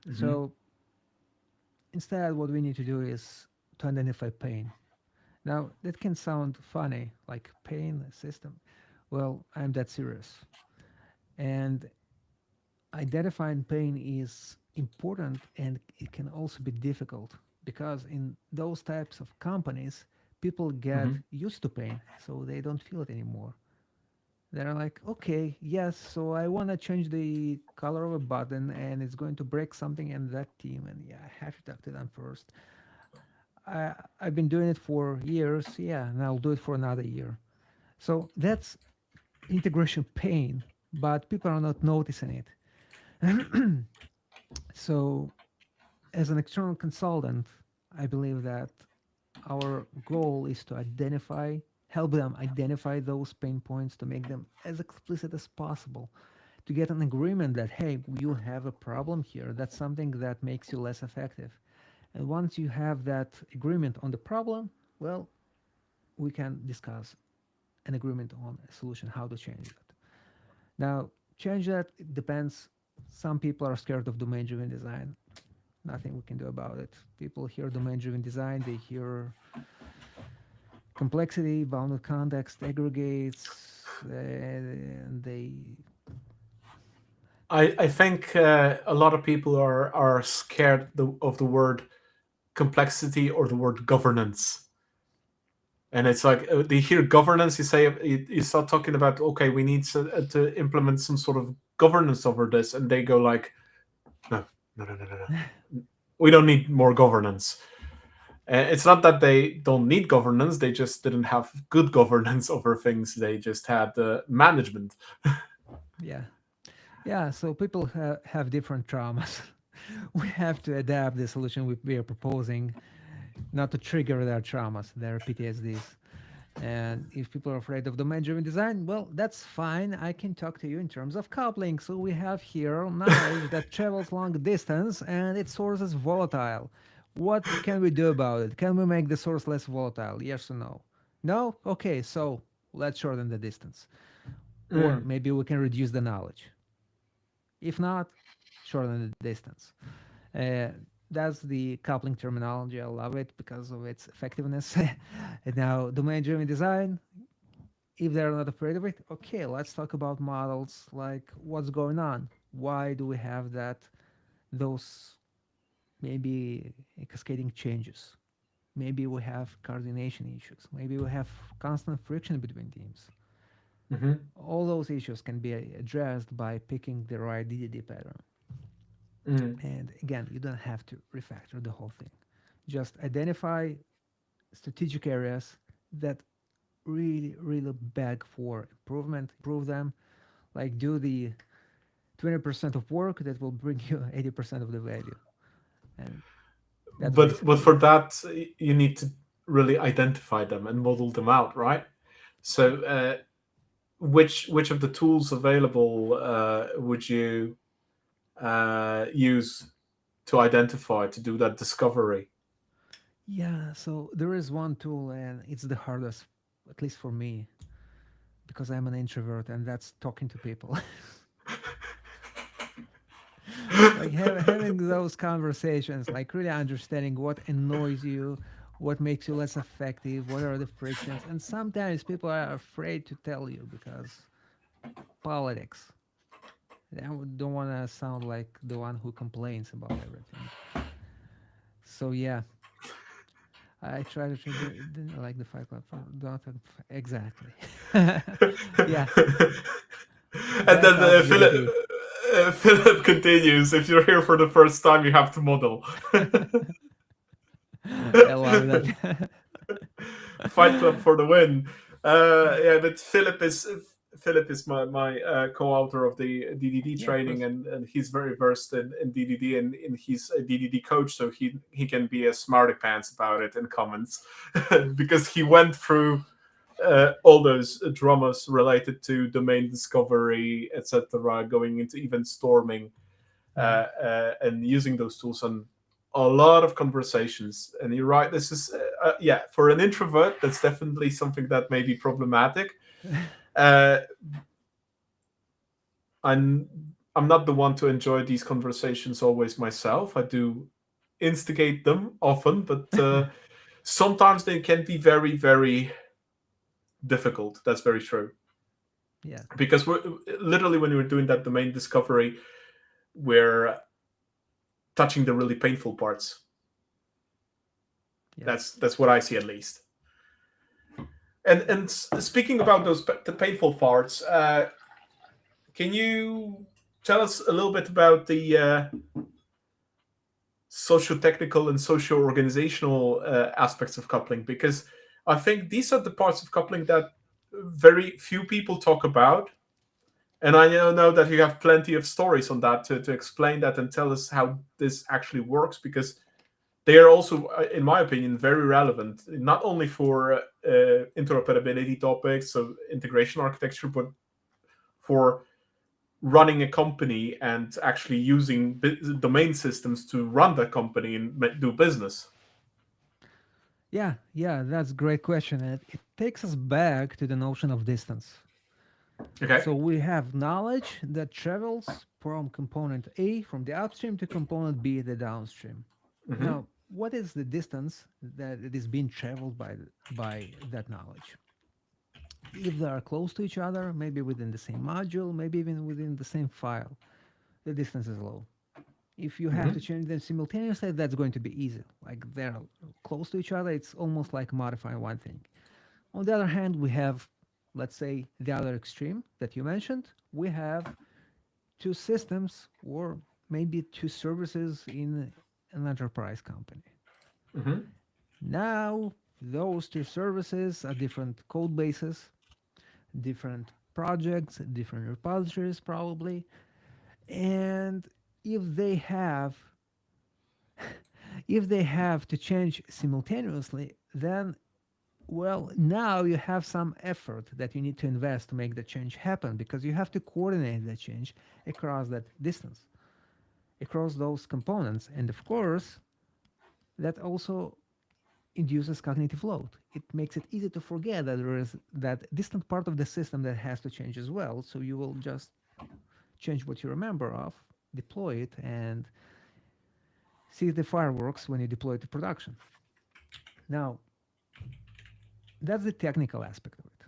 Hmm. So instead, what we need to do is to identify pain. Now, that can sound funny, like pain system. Well, I'm that serious. And identifying pain is important, and it can also be difficult because in those types of companies, people get Hmm. used to pain, so they don't feel it anymore. They're like, okay, yes, so I want to change the color of a button and it's going to break something in that team. And yeah, I have to talk to them first. I've been doing it for years. Yeah, and I'll do it for another year. So that's integration pain, but people are not noticing it. So, as an external consultant, I believe that Our goal is to help them identify those pain points to make them as explicit as possible, to get an agreement that, hey, you have a problem here. That's something that makes you less effective. And once you have that agreement on the problem, well, we can discuss an agreement on a solution, how to change that. Now, change that it depends. Some people are scared of domain driven design. Nothing we can do about it. People hear domain driven design, they hear complexity, bounded context, aggregates, and they, I think a lot of people are scared of the word complexity or the word governance. And it's like they hear governance, you say you start talking about, okay, we need to implement some sort of governance over this, and they go like, no, no, no, no, no, no. We don't need more governance. It's not that they don't need governance; they just didn't have good governance over things. They just had management. yeah. Yeah, so people have different traumas. We have to adapt the solution we are proposing not to trigger their traumas, their PTSDs. And if people are afraid of domain driven design, well, that's fine. I can talk to you in terms of coupling. So we have here knowledge that travels long distance and its source is volatile. What can we do about it? Can we make the source less volatile? Yes or no? No? Okay, so let's shorten the distance. Or Mm. maybe we can reduce the knowledge. If not, shorten the distance. Uh, that's the coupling terminology. I love it because of its effectiveness. And now, domain driven design, if they're not afraid of it, okay, let's talk about models like what's going on. Why do we have those maybe cascading changes? Maybe we have coordination issues. Maybe we have constant friction between teams. Hmm. All those issues can be addressed by picking the right DDD pattern. Mm. And again, you don't have to refactor the whole thing. Just identify strategic areas that really, really beg for improvement, improve them, like do the 20% of work that will bring you 80% of the value. And that's But basically for it. that, you need to really identify them and model them out, right? So, which of the tools available would you use to identify to do that discovery? Yeah, so there is one tool, and it's the hardest, at least for me, because I'm an introvert, and that's talking to people. Like having those conversations, like really understanding what annoys you, what makes you less effective, what are the frictions. And sometimes people are afraid to tell you because politics. They don't want to sound like the one who complains about everything. So yeah, I try to didn't like the Fight Club. Don't exactly. Yeah, And that then helps the Philip DD. Philip continues. If you're here for the first time, you have to model. I love that. Fight Club for the win. Yeah, but Philip is my co-author of the DDD Yeah, of training, course. and he's very versed in DDD, and he's a DDD coach, so he can be a smarty pants about it in comments because he went through all those dramas related to domain discovery, etc., going into event storming, Mhm. and using those tools on a lot of conversations. And you're right, this is yeah, for an introvert, that's definitely something that may be problematic. Uh, I'm I'm not the one to enjoy these conversations always myself. I do instigate them often, but sometimes they can be very, very difficult. That's very true. Yeah, Because we're literally, when we're doing that domain discovery, we're touching the really painful parts. yeah. That's what I see, at least. And speaking about the painful parts, can you tell us a little bit about the socio-technical and socio-organizational aspects of coupling? Because I think these are the parts of coupling that very few people talk about. And I know that you have plenty of stories on that to explain that and tell us how this actually works, because they are also, in my opinion, very relevant, not only for interoperability topics, so integration architecture, but for running a company and actually using domain systems to run that company and do business. Yeah, that's a great question. And it takes us back to the notion of distance. Okay. So we have knowledge that travels from component A, from the upstream, to component B, the downstream. Mm-hmm. Now, what is the distance that it is being traveled by that knowledge? If they are close to each other, maybe within the same module, maybe even within the same file, the distance is low. If you have Mm-hmm. to change them simultaneously, that's going to be easy. Like they're close to each other, it's almost like modifying one thing. On the other hand, we have, let's say, the other extreme that you mentioned. We have two systems or maybe two services in an enterprise company. Mm-hmm. Now, those two services are different code bases, different projects, different repositories, probably. And if they have if they have to change simultaneously, then well, now you have some effort that you need to invest to make the change happen because you have to coordinate the change across that distance, across those components. And of course, that also induces cognitive load. It makes it easy to forget that there is that distant part of the system that has to change as well. So you will just change what you remember of, deploy it, and see the fireworks when you deploy it to production. Now, that's the technical aspect of it.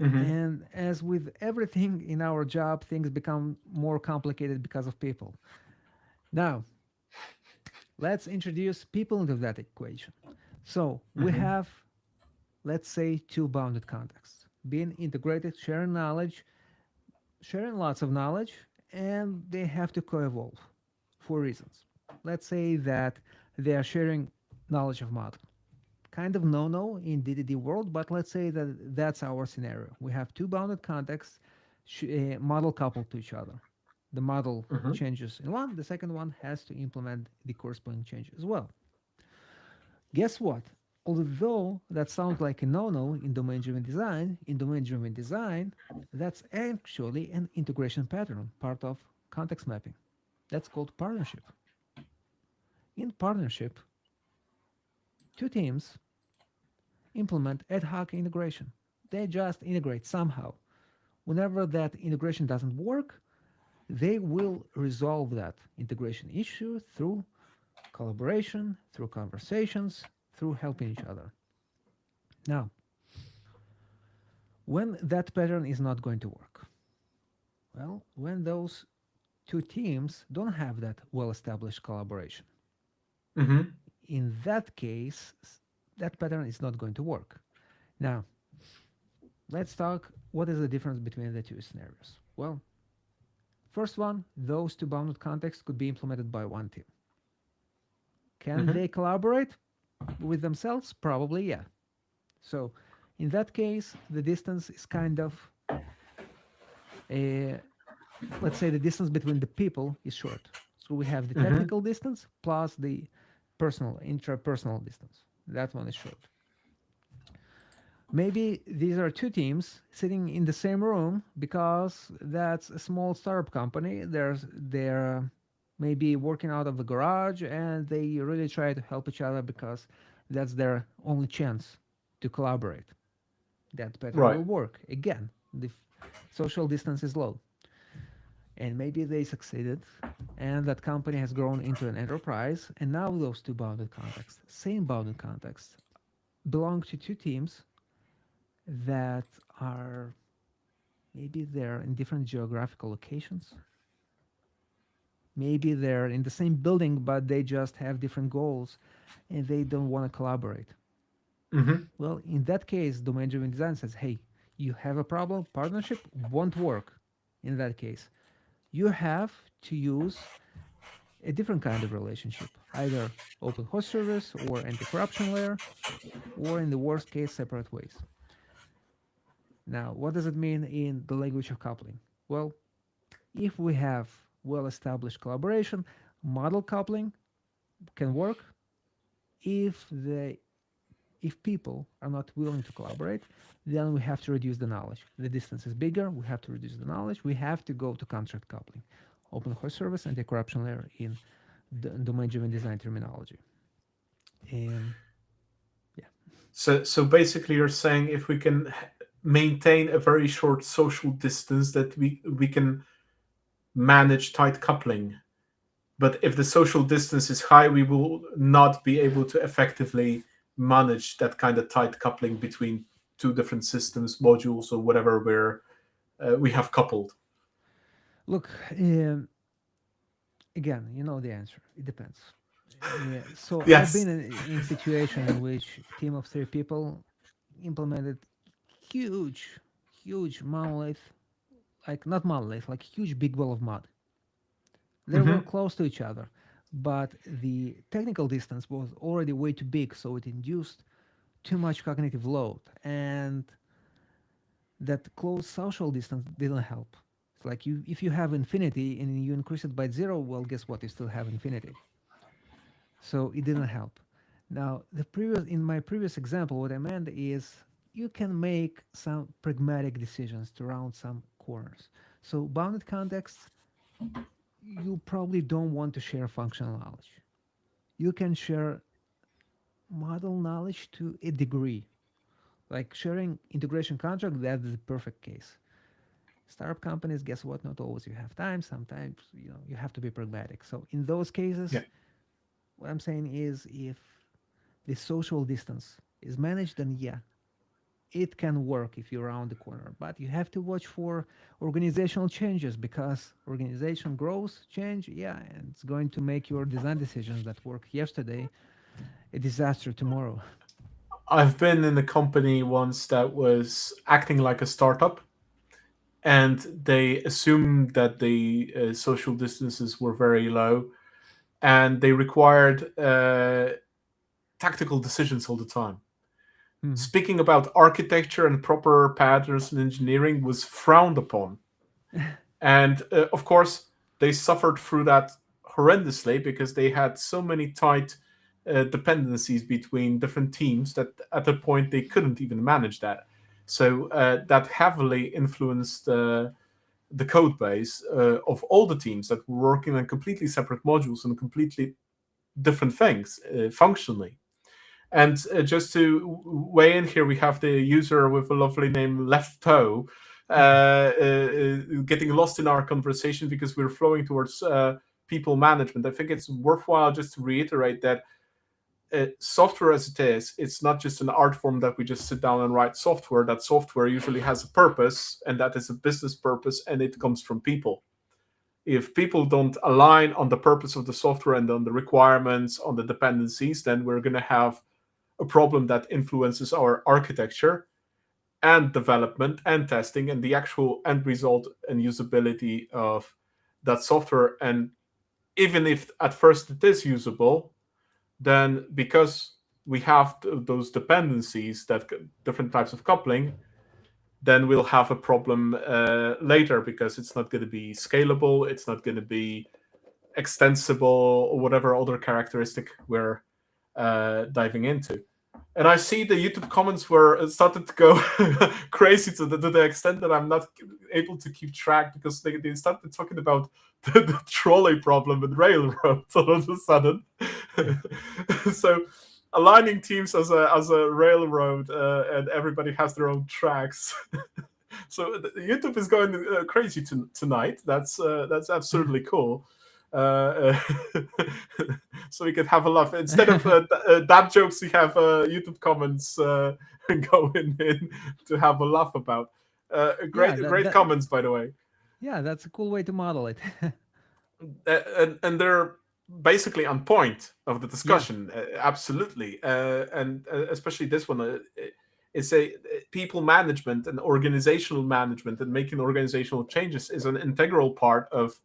Mm-hmm. And as with everything in our job, things become more complicated because of people. Now, let's introduce people into that equation. So we Mm-hmm. have, let's say, two bounded contexts being integrated, sharing lots of knowledge, and they have to co evolve for reasons. Let's say that they are sharing knowledge of model. Kind of no in DDD world, but let's say that that's our scenario. We have two bounded contexts, model coupled to each other. The model Mm-hmm. changes in one, the second one has to implement the corresponding change as well. Guess what? Although that sounds like a no in domain driven design, that's actually an integration pattern, part of context mapping. That's called partnership. In partnership, two teams implement ad hoc integration. They just integrate somehow. Whenever that integration doesn't work, they will resolve that integration issue through collaboration, through conversations, through helping each other. Now, when that pattern is not going to work, well, when those two teams don't have that well established collaboration, Mm-hmm. in that case, that pattern is not going to work. Now, let's talk what is the difference between the two scenarios. Well, first one, those two bounded contexts could be implemented by one team. Can Mm-hmm. they collaborate with themselves? Probably, yeah. So, in that case, the distance is kind of a, let's say the distance between the people is short. So we have the Mm-hmm. technical distance plus the personal, intrapersonal distance. That one is short. Maybe these are two teams sitting in the same room because that's a small startup company. They're maybe working out of the garage and they really try to help each other because that's their only chance to collaborate. That pattern Right. will work. Again, the social distance is low. And maybe they succeeded and that company has grown into an enterprise. And now those two bounded contexts, same bounded contexts, belong to two teams that are maybe they're in different geographical locations. Maybe they're in the same building, but they just have different goals and they don't want to collaborate. Mm-hmm. Well, in that case, domain driven design says, hey, you have a problem, partnership won't work in that case. You have to use a different kind of relationship, either open host service or anti corruption layer, or in the worst case, separate ways. Now, what does it mean in the language of coupling? Well, if we have well established collaboration, model coupling can work. if the if people are not willing to collaborate, then we have to reduce the knowledge. The distance is bigger, we have to reduce the knowledge, we have to go to contract coupling, open source service, and the corruption layer in the domain-driven design terminology. Um, yeah. So basically, you're saying if we can maintain a very short social distance, that we can manage tight coupling. But if the social distance is high, we will not be able to effectively manage that kind of tight coupling between two different systems, modules, or whatever we have coupled. Look, again, you know the answer. It depends. So I've Yes. been in situation in which team of three people implemented huge, huge monolith, like not monolith, like huge big wall of mud. They were Hmm. close to each other, but the technical distance was already way too big, so it induced too much cognitive load, and that close social distance didn't help. It's like you, if you have infinity and you increase it by zero, well, guess what? You still have infinity. So it didn't help. Now, in my previous example, what I meant is you can make some pragmatic decisions to round some corners. So bounded contexts, you probably don't want to share functional knowledge. You can share model knowledge to a degree. Like sharing integration contract, that's the perfect case. Startup companies, guess what? Not always you have time. Sometimes you have to be pragmatic. So in those Yeah. cases, what I'm saying is if the social distance is managed, then yeah, it can work if you're around the corner. But you have to watch for organizational changes because organization growth, change, yeah, and it's going to make your design decisions that work yesterday a disaster tomorrow. I've been in a company once that was acting like a startup, and they assumed that the social distances were very low, and they required tactical decisions all the time. Hmm. Speaking about architecture and proper patterns and engineering was frowned upon. And of course, they suffered through that horrendously because they had so many tight dependencies between different teams that at a point they couldn't even manage that. So that heavily influenced the code base of all the teams that were working on completely separate modules and completely different things functionally. And just to weigh in here, we have the user with a lovely name, Left Toe, getting lost in our conversation because we're flowing towards people management. I think it's worthwhile just to reiterate that software as it is, it's not just an art form that we just sit down and write software. That software usually has a purpose, and that is a business purpose, and it comes from people. If people don't align on the purpose of the software and on the requirements, on the dependencies, then we're going to have a problem that influences our architecture and development and testing and the actual end result and usability of that software. And even if at first it is usable, then because we have those dependencies, that different types of coupling, then we'll have a problem later because it's not going to be scalable, it's not going to be extensible, or whatever other characteristic we're diving into. And I see the YouTube comments were started to go crazy to the extent that I'm not able to keep track because they started talking about the trolley problem with railroads all of a sudden. So aligning teams as a railroad and everybody has their own tracks. So YouTube is going crazy tonight. That's absolutely cool. Uh, so we could have a laugh instead of dad jokes. We have YouTube comments going in to have a laugh about. Yeah, Great comments, by the way. yeah, that's a cool way to model it. And they're basically on point of the Yeah. discussion. Absolutely, and especially this one. It's a people management and organizational management and making organizational changes is an integral part of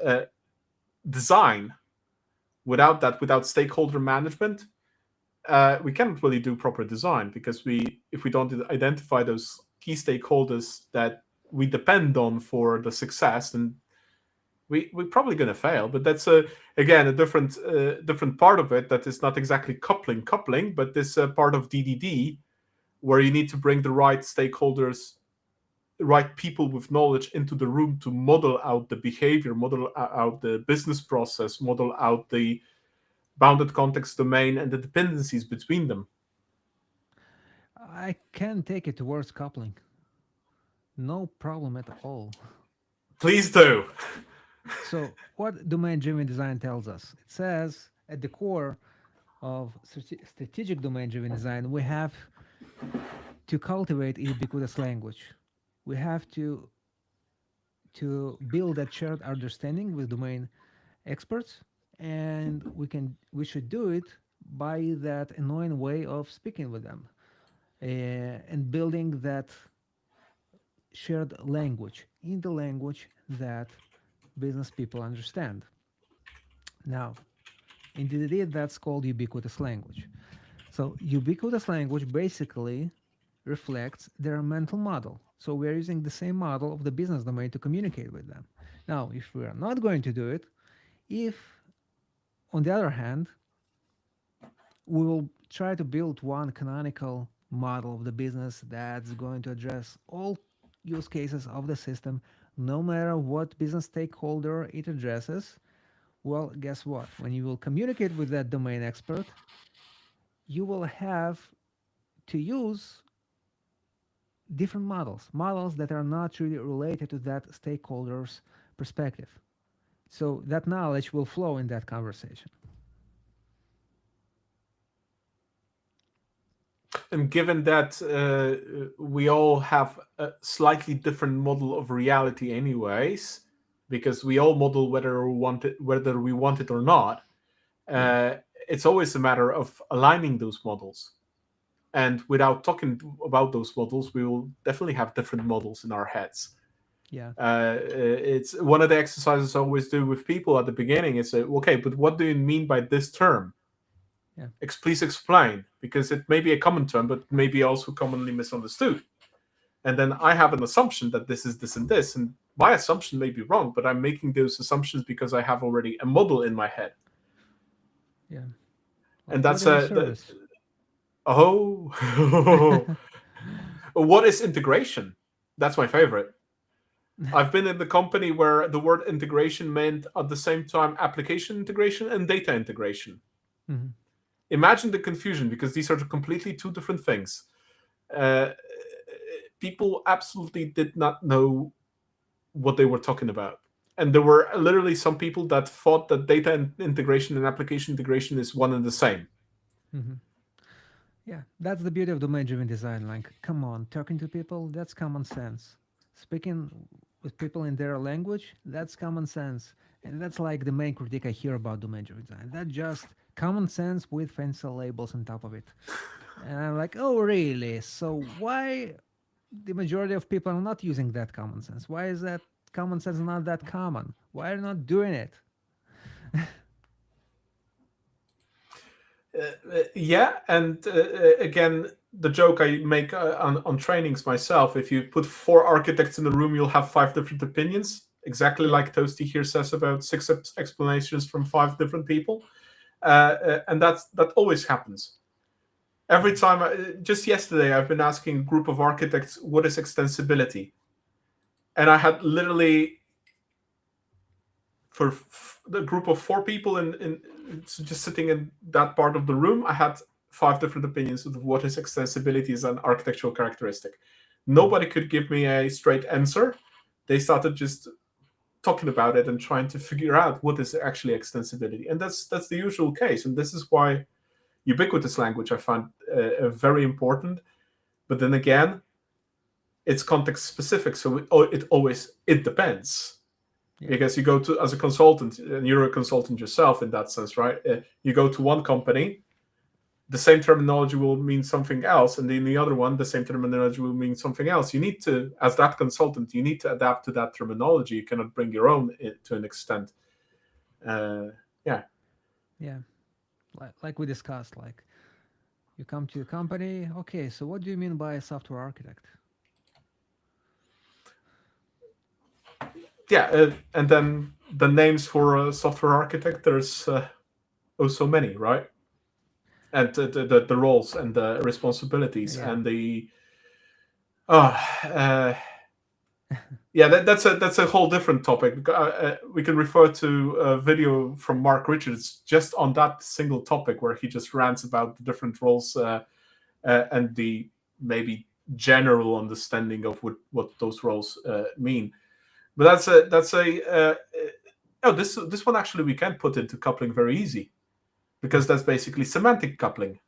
uh, design. Without that, without stakeholder management, we cannot really do proper design because if we don't identify those key stakeholders that we depend on for the success, then we're probably going to fail. But that's a again a different part of it that is not exactly coupling, but this part of DDD where you need to bring the right stakeholders, the right people with knowledge into the room to model out the behavior, model out the business process, model out the bounded context domain and the dependencies between them. I can take it towards coupling. No problem at all. Please do. So, what domain driven design tells us? It says at the core of strategic domain driven design, we have to cultivate a ubiquitous language. We have to build that shared understanding with domain experts, and we should do it by that annoying way of speaking with them, and building that shared language in the language that business people understand. Now, in DDD, that's called ubiquitous language. So, ubiquitous language basically reflects their mental model. So, we're using the same model of the business domain to communicate with them. Now, if we are not going to do it, if on the other hand, we will try to build one canonical model of the business that's going to address all use cases of the system, no matter what business stakeholder it addresses. Well, guess what? When you will communicate with that domain expert, you will have to use different models that are not really related to that stakeholder's perspective. So that knowledge will flow in that conversation. And given that we all have a slightly different model of reality, anyways, because we all model whether we want it or not, Yeah, uh, it's always a matter of aligning those models. And without talking about those models, we will definitely have different models in our heads. yeah, It's one of the exercises I always do with people at the beginning is say, okay, but what do you mean by this term? yeah, Please explain, because it may be a common term, but may be also commonly misunderstood. And then I have an assumption that this is this and this, and my assumption may be wrong, but I'm making those assumptions because I have already a model in my head, yeah. and Like what that's is a the service? oh. What is integration? That's my favorite. I've been in the company where the word integration meant at the same time application integration and data integration. Mhm. Imagine the confusion because these are completely two different things. Uh, People absolutely did not know what they were talking about. And there were literally some people that thought that data integration and application integration is one and the same. Mhm. Yeah, that's the beauty of domain-driven design. Like, come on, talking to people, that's common sense. Speaking with people in their language, that's common sense. And that's like the main critique I hear about domain-driven design. That's just common sense with fancy labels on top of it. And I'm like, oh, really? So why the majority of people are not using that common sense? Why is that common sense not that common? Why are you not doing it? Yeah, and again, the joke I make on trainings myself: if you put four architects in the room, you'll have five different opinions. Exactly Yeah. like Toasty here says about six explanations from five different people, and that always happens. Every Yeah. time, just yesterday, I've been asking a group of architects what is extensibility, and I had literally for the group of four people in just sitting in that part of the room, I had five different opinions of what is extensibility as an architectural characteristic. Mhm. Nobody could give me a straight answer. They started just talking about it and trying to figure out what is actually extensibility, and that's the usual case. And this is why ubiquitous language I find very important. But then again, it's context specific, so it depends Yeah. because you go to as a consultant and you're a consultant yourself in that sense, right? You go to one company, the same terminology will mean something else, and in the other one the same terminology will mean something else. You need to, as that consultant, you need to adapt to that terminology. You cannot bring your own to an extent. Yeah. Yeah. Like we discussed, like you come to the company, okay, so what do you mean by a software architect? Yeah, and then the names for a software architect, there's oh so many, right? And the roles and the responsibilities Yeah. and the oh yeah, that's a whole different topic. We can refer to a video from Mark Richards just on that single topic where he just rants about the different roles and the maybe general understanding of what those roles mean. But oh, this one actually we can put into coupling very easy because that's basically semantic coupling,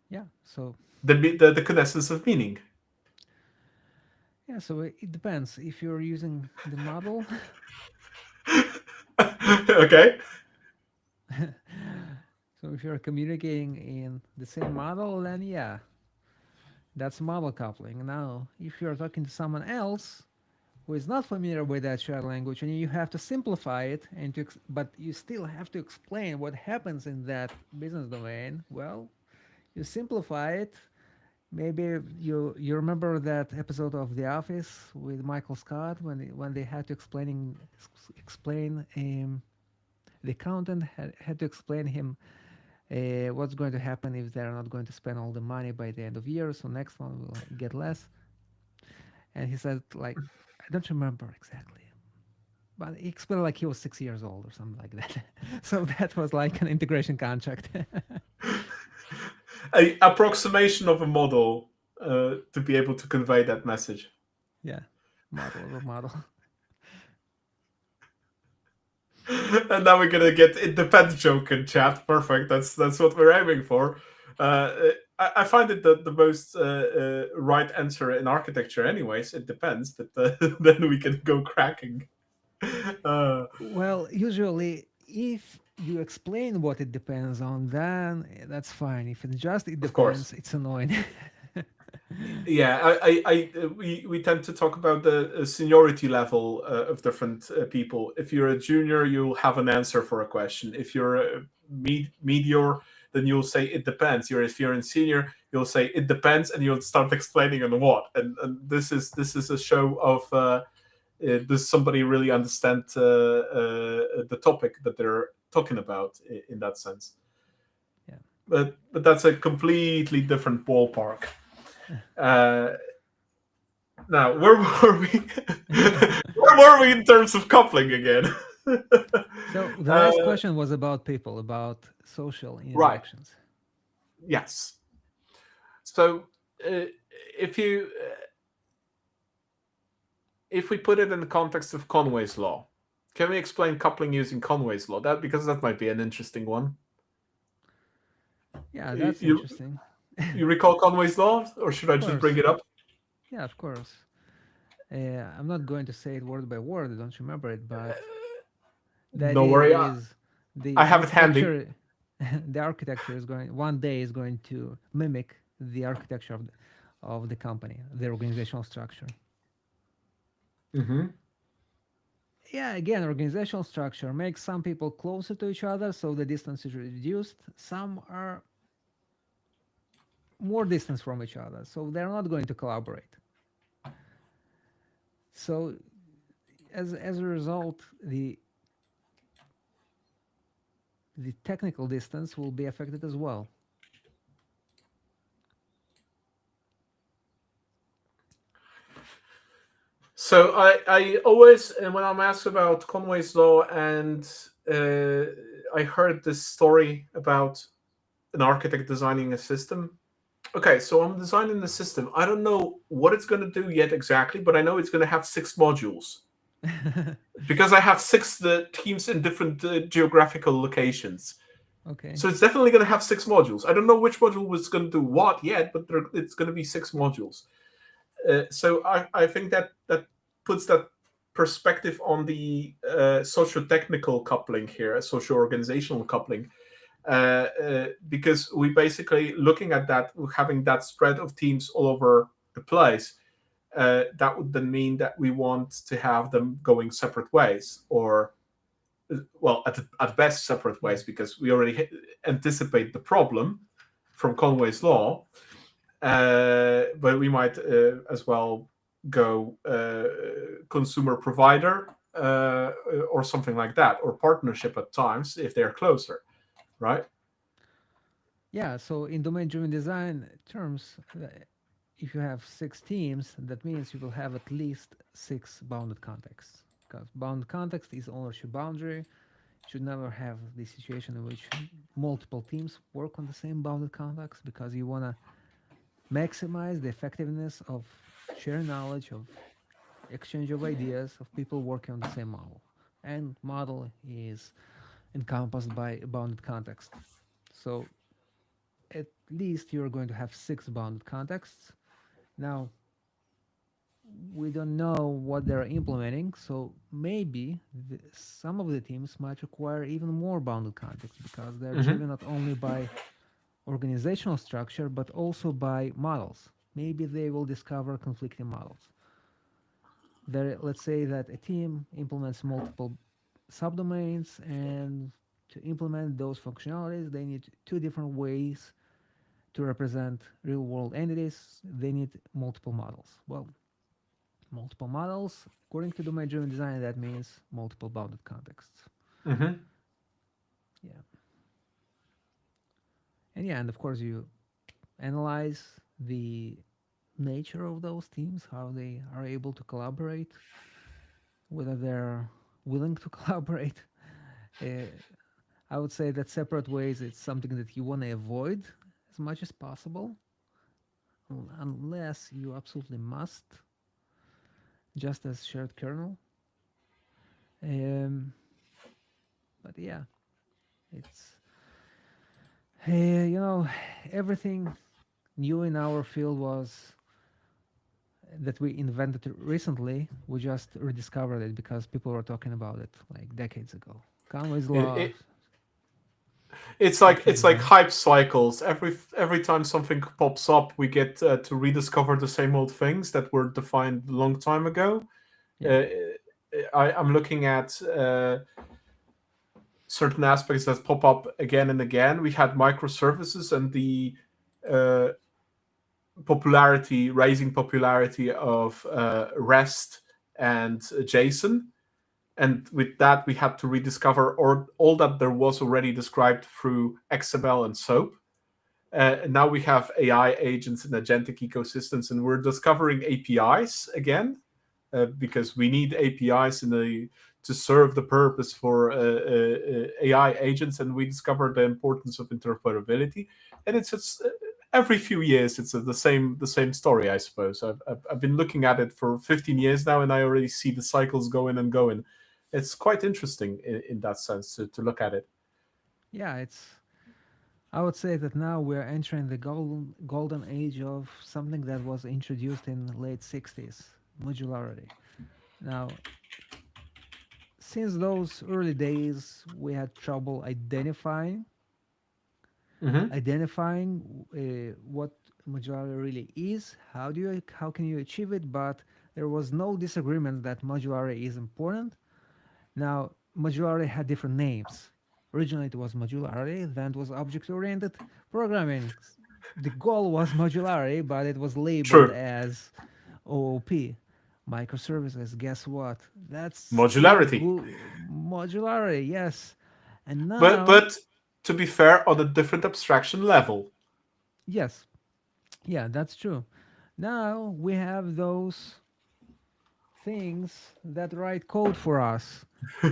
Yeah. So the quintessence of meaning. yeah. So it depends if you're using the model. Okay. So if you're communicating in the same model, then yeah, that's model coupling. Now, if you're talking to someone else who is not familiar with that shared language, and you have to simplify it, but you still have to explain what happens in that business domain. Well, you simplify it. Maybe you remember that episode of The Office with Michael Scott when they had to explain the accountant had to explain him what's going to happen if they're not going to spend all the money by the end of year, so next one will get less. And he said, like, I don't remember exactly, but he explained like he was 6 years old or something like that. So that was like an integration contract. A approximation of a model to be able to convey that message. Yeah, model over model. And now we're gonna get it depends joke in chat. Perfect. That's what we're aiming for. I find it the most right answer in architecture, anyways. It depends, but then we can go cracking. Uh, Well, usually, if you explain what it depends on, then that's fine. If it of course. depends, it's annoying. Yeah, we tend to talk about the seniority level of different people. If you're a junior, you'll have an answer for a question. If you're a meteor, then you'll say it depends. If you're in senior, you'll say it depends, and you'll start explaining on what. And this is a show of does somebody really understand the topic that they're talking about in that sense. Yeah. But that's a completely different ballpark. Uh, Now, where were we? Where were we in terms of coupling again? So the uh, last question was about people, about social right. interactions. Yes. So, uh, if you if we put it in the context of Conway's law, can we explain coupling using Conway's law? That because that might be an interesting one. Yeah, You that's you, interesting. you recall Conway's law, or should Of I just bring course. it up? Yeah, of course. I'm not going to say it word by word. I don't remember it, but the No idea worry, is I the have it handy. architecture. The architecture is going one day is going to mimic the architecture of the company, the organizational structure. Hmm. Yeah, again, organizational structure makes some people closer to each other, so the distance is reduced. Some are more distance from each other, so they're not going to collaborate. So as a result, the technical distance will be affected as well. So I always, and when I'm asked about Conway's law, and uh, I heard this story about an architect designing a system. Okay, so I'm designing the system. I don't know what it's going to do yet exactly, but I know it's going to have 6 modules because I have six the teams in different geographical locations. Okay. So it's definitely going to have 6 modules. I don't know which module was going to do what yet, but it's going to be 6 modules. So I think that puts that perspective on the socio-technical coupling here, socio-organizational coupling, because we basically looking at that, having that spread of teams all over the place. That would then mean that we want to have them going separate ways, or well, at best separate Yeah. ways, because we already anticipate the problem from Conway's law, but we might as well go consumer provider uh, or something like that, or partnership at times if they're closer, right? Yeah, so in domain-driven design terms, if you have six teams, that means you will have at least six bounded contexts. Because bounded context is ownership boundary. You should never have the situation in which multiple teams work on the same bounded context because you want to maximize the effectiveness of sharing knowledge, of exchange of ideas, of people working on the same model. And model is encompassed by a bounded context. So at least you're going to have six bounded contexts. Now, we don't know what they're implementing, so maybe some of the teams might require even more bounded context because they're Mm-hmm. driven not only by organizational structure but also by models. Maybe they will discover conflicting models. Let's say that a team implements multiple subdomains, and to implement those functionalities, they need two different ways to represent real world entities. They need multiple models. Well, multiple models, according to domain driven design, that means multiple bounded contexts. Mm-hmm. Yeah. And yeah, and of course, you analyze the nature of those teams, how they are able to collaborate, whether they're willing to collaborate. Uh, I would say that separate ways it's something that you want to avoid as much as possible, unless you absolutely must, just as shared kernel. Um, but yeah, it's you know, everything new in our field was that we invented recently. We just rediscovered it because people were talking about it like decades ago. Conway's It, law, it it's like structured it's like design. hype cycles. Every time something pops up, we get to rediscover the same old things that were defined a long time ago. Yeah, Uh, I'm looking at certain aspects that pop up again and again. We had microservices and the uh, rising popularity of REST and JSON. And with that, we had to rediscover all that there was already described through XML and SOAP. And now we have AI agents and agentic ecosystems, and we're discovering APIs again because we need APIs to serve the purpose for AI agents, and we discovered the importance of interoperability. And it's every few years it's the same story, I suppose. I've been looking at it for 15 years now, and I already see the cycles going and going. It's quite interesting in that sense to look at it. yeah. It's. I would say that now we're entering the golden age of something that was introduced in late '60s, modularity. Now, since those early days, we had trouble Mm-hmm. identifying what modularity really is. How can you achieve it? But there was no disagreement that modularity is important. Now, modularity had different names. Originally, it was modularity, then it was object oriented programming. The goal was modularity, but it was labeled True. as OOP, microservices. Guess what? That's still Modularity. good. Modularity, yes. And now, But to be fair, on a different abstraction level. yes, yeah, that's true. Now we have those things that write code for us.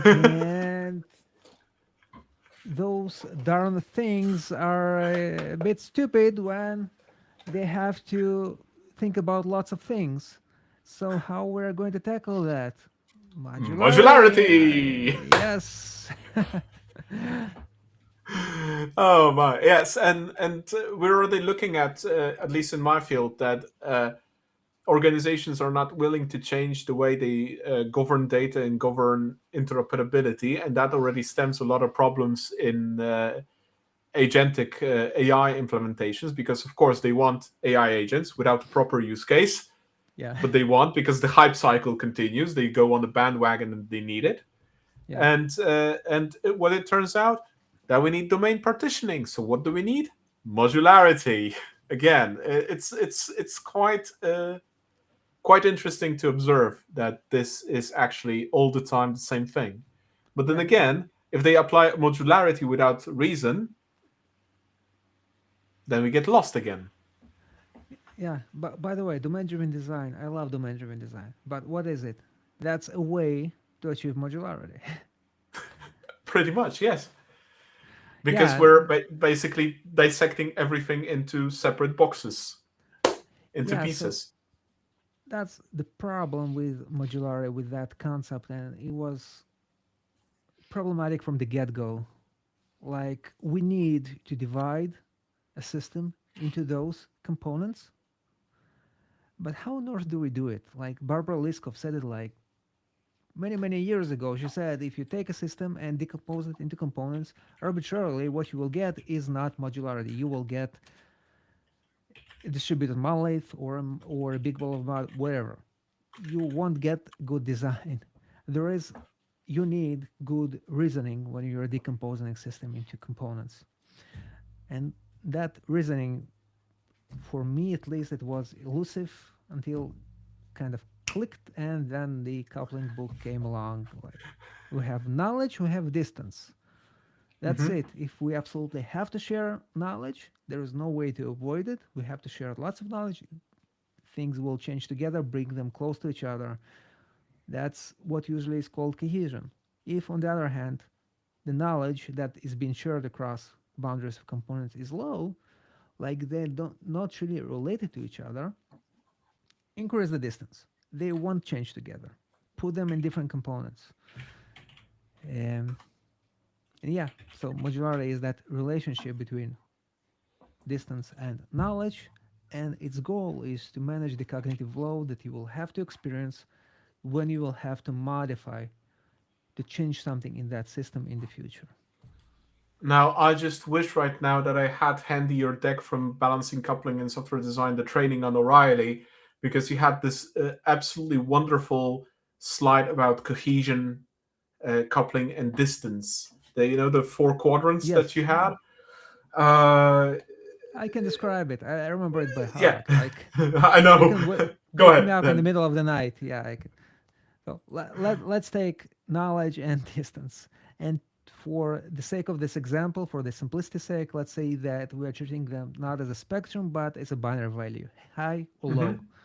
And those darn things are a bit stupid when they have to think about lots of things. So how we're going to tackle that? Modularity, Modularity. yes. Oh my, yes, and we're already looking at least in my field, that organizations are not willing to change the way they govern data and govern interoperability, and that already stems a lot of problems in agentic AI implementations, because of course they want AI agents without a proper use case, Yeah, but they want, because the hype cycle continues, they go on the bandwagon and they need it. yeah, And what it turns out, that we need domain partitioning. So what do we need? Modularity. Again, it's quite interesting to observe that this is actually all the time the same thing. But then Yeah, again, if they apply modularity without reason, then we get lost again. yeah. But by the way, domain-driven design, I love domain-driven design. But what is it? That's a way to achieve modularity. Pretty much, yes. Because Yeah, we're basically dissecting everything into separate boxes, into yeah. So pieces. that's the problem with modularity, with that concept, and it was problematic from the get-go. Like we need to divide a system into those components, but how on earth do we do it? Like Barbara Liskov said it like many years ago. She said if you take a system and decompose it into components arbitrarily, what you will get is not modularity. You will get a distributed monolith or a big ball of mud, whatever. You won't get good design. There is you need good reasoning when you're decomposing a system into components. And that reasoning, for me at least, it was elusive until kind of clicked, and then the coupling book came along. Like we have knowledge, we have distance. That's Hmm. it. If we absolutely have to share knowledge, there is no way to avoid it. We have to share lots of knowledge. Things will change together, bring them close to each other. That's what usually is called cohesion. If, on the other hand, the knowledge that is being shared across boundaries of components is low, like they don't not really related to each other, increase the distance. They won't change together. Put them in different components. Um, and yeah, so modularity is that relationship between distance and knowledge, and its goal is to manage the cognitive load that you will have to experience when you will have to modify to change something in that system in the future. Now, I just wish right now that I had handy your deck from Balancing Coupling and Software Design, the training on O'Reilly, because you had this absolutely wonderful slide about cohesion, coupling, and distance. The four quadrants that you Yes, had. Uh, I can describe it. I remember it by yeah, heart. Like I you know. can Go wake me ahead up in the then. middle of the night. Yeah, I can. So let's take knowledge and distance. And for the sake of this example, for the simplicity's sake, let's say that we are treating them not as a spectrum, but as a binary value, high or low. Hmm.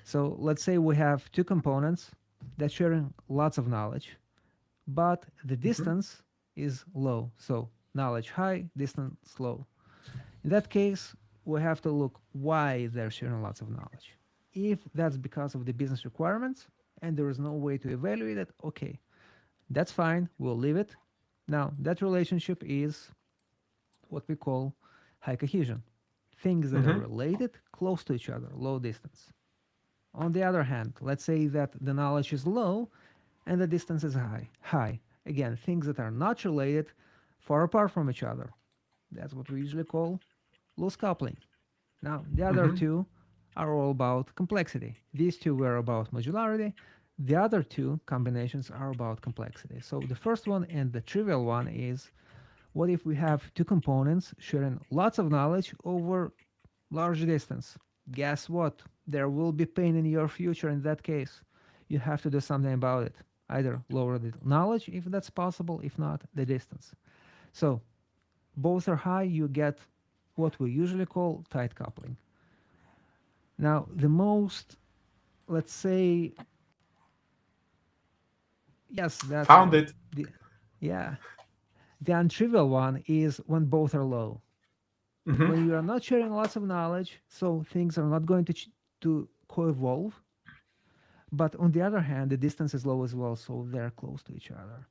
So let's say we have two components that sharing lots of knowledge, but the Hmm. distance is low. So knowledge high, distance low. In that case, we have to look why they're sharing lots of knowledge. If that's because of the business requirements and there is no way to evaluate it, okay, that's fine, we'll leave it. Now, that relationship is what we call high cohesion. Things that are Hmm. related, close to each other, low distance. On the other hand, let's say that the knowledge is low and the distance is high. High. Again, things that are not related, far apart from each other. That's what we usually call loose coupling. Now, the other Hmm. two are all about complexity. These two were about modularity. The other two combinations are about complexity. So the first one and the trivial one is what if we have two components sharing lots of knowledge over large distance? Guess what? There will be pain in your future in that case. You have to do something about it. Either lower the knowledge if that's possible, if not, the distance. So both are high, you get what we usually call tight coupling. Now, the most, let's say, yes, that's Found one. it. The, yeah, the untrivial one is when both are low. Hmm. When you are not sharing lots of knowledge, so things are not going to co-evolve. But on the other hand, the distance is low as well, so they're close to each other.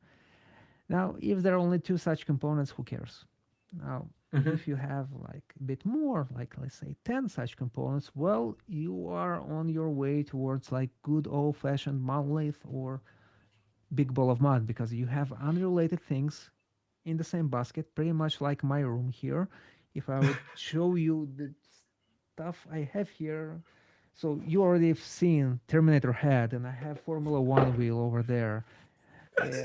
Now, if there are only two such components, who cares? Now, Hmm. if you have like a bit more, like let's say 10 such components, well, you are on your way towards like good old fashioned monolith or big ball of mud because you have unrelated things in the same basket, pretty much like my room here. If I would show you the stuff I have here, so you already have seen Terminator Head, and I have Formula One wheel over there.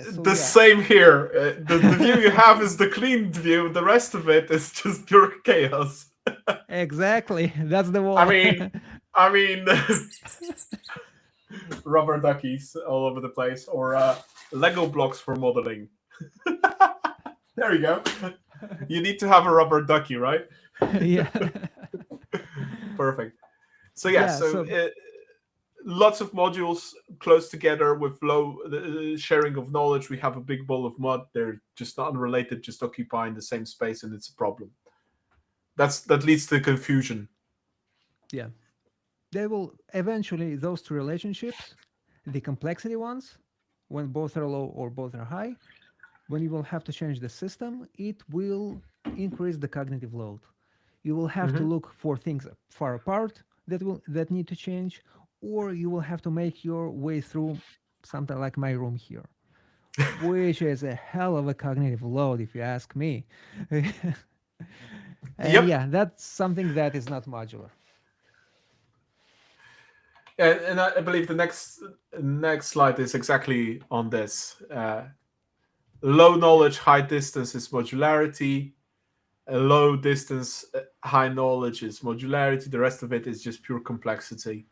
So The yeah, same here. The view you have is the clean view. The rest of it is just pure chaos. exactly. That's the I wall. mean, I mean, rubber duckies all over the place, or Lego blocks for modeling. There you go. You need to have a rubber ducky, right? Yeah. Perfect. So yeah, Yeah, so so lots of modules close together with low sharing of knowledge. We have a big ball of mud. They're just not unrelated, just occupying the same space, and it's a problem. That leads to confusion. yeah, they will eventually, those two relationships, the complexity ones, when both are low or both are high, when you will have to change the system, it will increase the cognitive load. You will have to Hmm. look for things far apart that need to change, or you will have to make your way through something like my room here, which is a hell of a cognitive load, if you ask me. And Yep. yeah, that's something that is not modular. And I believe the next slide is exactly on this. Low knowledge, high distance is modularity. A low distance, high knowledge is modularity. The rest of it is just pure complexity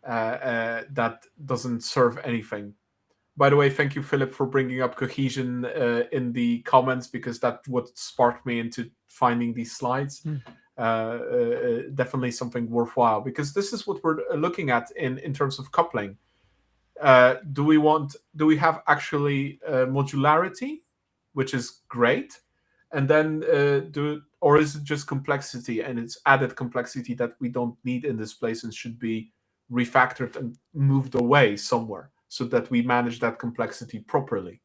that doesn't serve anything. By the way, thank you, Philip, for bringing up cohesion in the comments, because that would spark me into finding these slides. Hmm. Definitely something worthwhile, because this is what we're looking at in terms of coupling. Do we have actually modularity, which is great, and then or is it just complexity, and it's added complexity that we don't need in this place and should be refactored and moved away somewhere so that we manage that complexity properly?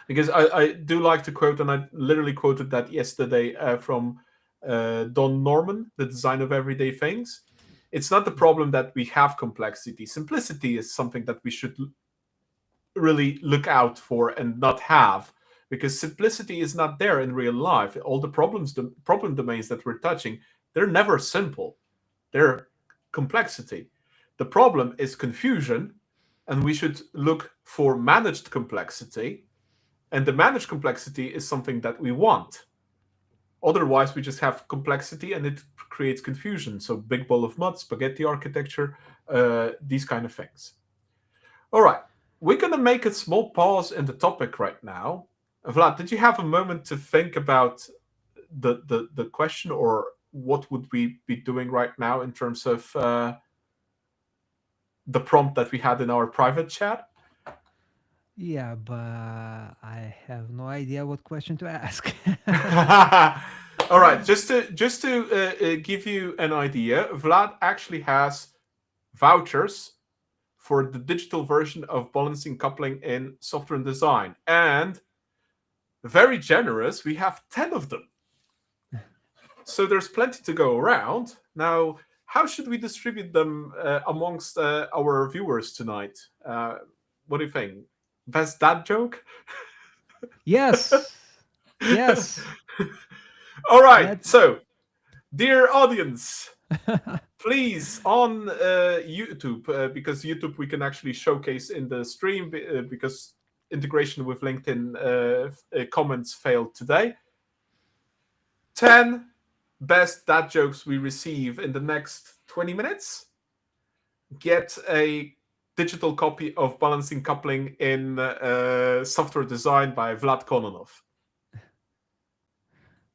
Because I do like to quote, and I literally quoted that yesterday from Don Norman, The Design of Everyday Things. It's not the problem that we have complexity. Simplicity is something that we should really look out for and not have, because simplicity is not there in real life. All the problem domains that we're touching, they're never simple. They're complexity. The problem is confusion, and we should look for managed complexity, and the managed complexity is something that we want. Otherwise, we just have complexity and it creates confusion. So, big ball of mud, spaghetti architecture, these kind of things. All right, we're going to make a small pause in the topic right now. Vlad, did you have a moment to think about the question, or what would we be doing right now in terms of the prompt that we had in our private chat? Yeah, but I have no idea what question to ask. All right, just to give you an idea, Vlad actually has vouchers for the digital version of balancing coupling in software and design, and very generous. We have 10 of them, so there's plenty to go around. Now, how should we distribute them amongst our viewers tonight? What do you think? Best dad joke? Yes, yes. All right, Let so dear audience, please on YouTube, because YouTube we can actually showcase in the stream, because integration with LinkedIn comments failed today. 10 best dad jokes we receive in the next 20 minutes get a digital copy of Balancing Coupling in Software Design by Vlad Kononov.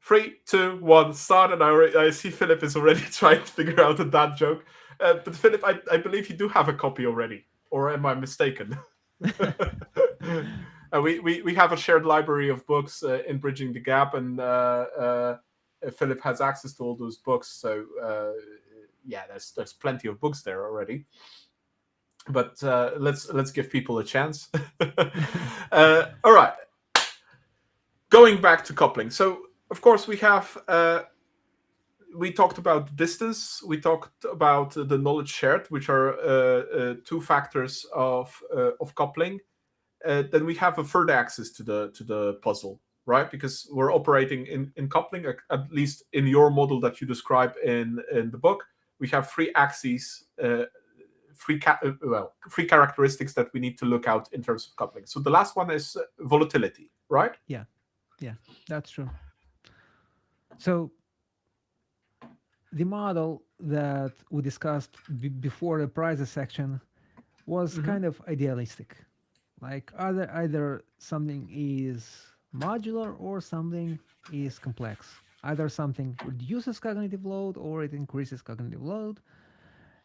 3, 2, 1, start. And I see Philip is already trying to figure out a dad joke. But Philip, I believe you do have a copy already, or am I mistaken? We have a shared library of books in Bridging the Gap, and Philip has access to all those books. So yeah, there's plenty of books there already. But let's give people a chance. All right, going back to coupling. So of course we talked about distance. We talked about the knowledge shared, which are two factors of coupling. Then we have a third axis to the puzzle, right? Because we're operating in coupling, at least in your model that you describe in the book. We have three axes, three characteristics that we need to look out in terms of coupling. So the last one is volatility, right? yeah, yeah, that's true. So the model that we discussed before the prices section was Hmm. kind of idealistic. Like either something is modular or something is complex. Either something reduces cognitive load or it increases cognitive load.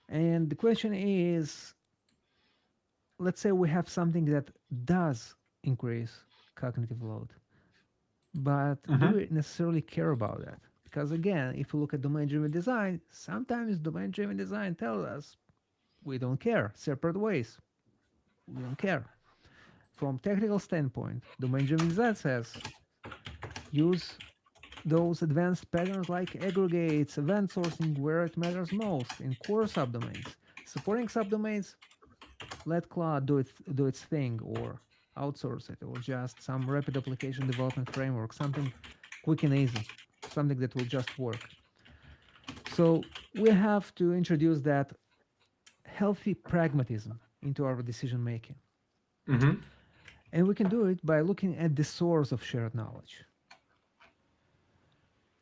And the question is, let's say we have something that does increase cognitive load, but do Hmm. we necessarily care about that? Because again, if you look at domain driven design, sometimes domain driven design tells us we don't care, separate ways. We don't care. From technical standpoint, domain driven design says use those advanced patterns like aggregates, event sourcing where it matters most in core subdomains. Supporting subdomains, let Cloud do its thing or outsource it or just some rapid application development framework, something quick and easy, something that will just work. So we have to introduce that healthy pragmatism into our decision making. Hmm. And we can do it by looking at the source of shared knowledge.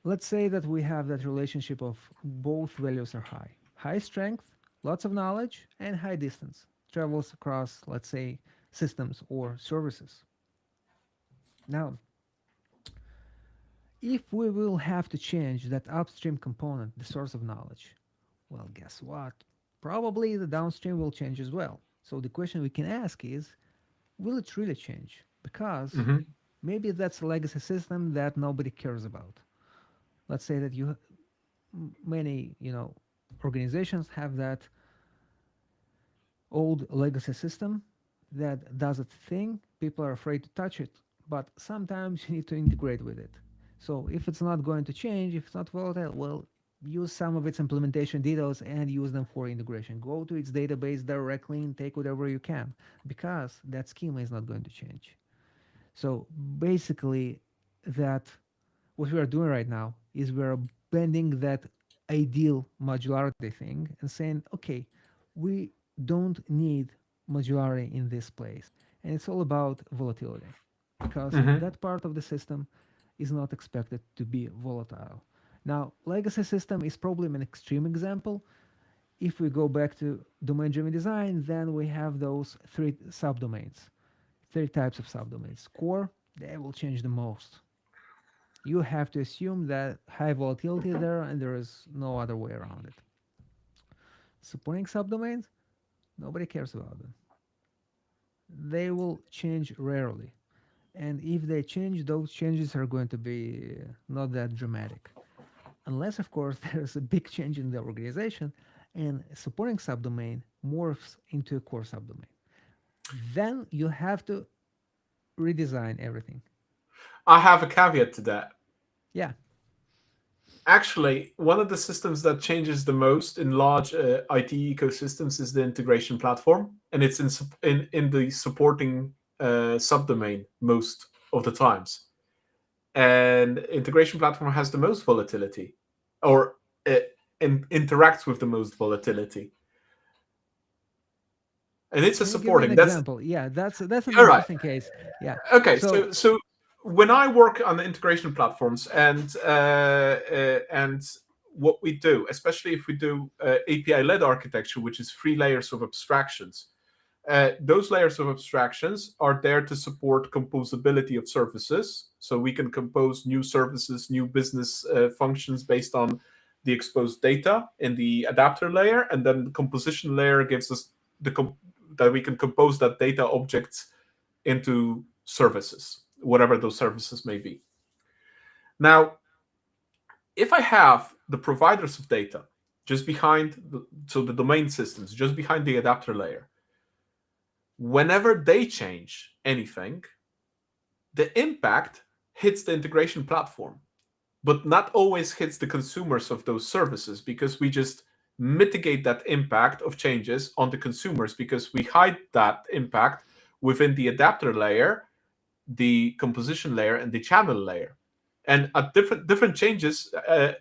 Let's say that we have that relationship of both values are high. High strength, lots of knowledge, and high distance travels across, let's say, systems or services. Now, if we will have to change that upstream component, the source of knowledge, well, guess what? Probably the downstream will change as well. So the question we can ask is, will it really change? Because Hmm. maybe that's a legacy system that nobody cares about. Let's say that many, organizations have that old legacy system that does its thing. People are afraid to touch it, but sometimes you need to integrate with it. So if it's not going to change, if it's not volatile, well, use some of its implementation details and use them for integration. Go to its database directly and take whatever you can because that schema is not going to change. So basically, that what we are doing right now is we are blending that ideal modularity thing and saying, okay, we don't need modularity in this place. And it's all about volatility because Hmm. that part of the system is not expected to be volatile. Now, legacy system is probably an extreme example. If we go back to domain driven design, then we have those three subdomains, three types of subdomains. Core, they will change the most. You have to assume that high volatility there and there is no other way around it. Supporting subdomains, nobody cares about them. They will change rarely. And if they change, those changes are going to be not that dramatic. Unless, of course, there's a big change in the organization and supporting subdomain morphs into a core subdomain. Then you have to redesign everything. I have a caveat to that. Yeah, Actually, one of the systems that changes the most in large IT ecosystems is the integration platform, and it's in the supporting subdomain most of the times. And integration platform has the most volatility, or interacts with the most volatility, and it's a can you give me an supporting. That's example? Yeah, that's an all right. interesting case. Yeah. Okay, So so when I work on the integration platforms and what we do, especially if we do API-led architecture, which is three layers of abstractions, those layers of abstractions are there to support composability of services. So we can compose new services, new business functions based on the exposed data in the adapter layer, and then the composition layer gives us that we can compose that data objects into services, whatever those services may be. Now, if I have the providers of data just behind, so the domain systems just behind the adapter layer, whenever they change anything, the impact hits the integration platform, but not always hits the consumers of those services because we just mitigate that impact of changes on the consumers because we hide that impact within the adapter layer, the composition layer, and the channel layer. And at different changes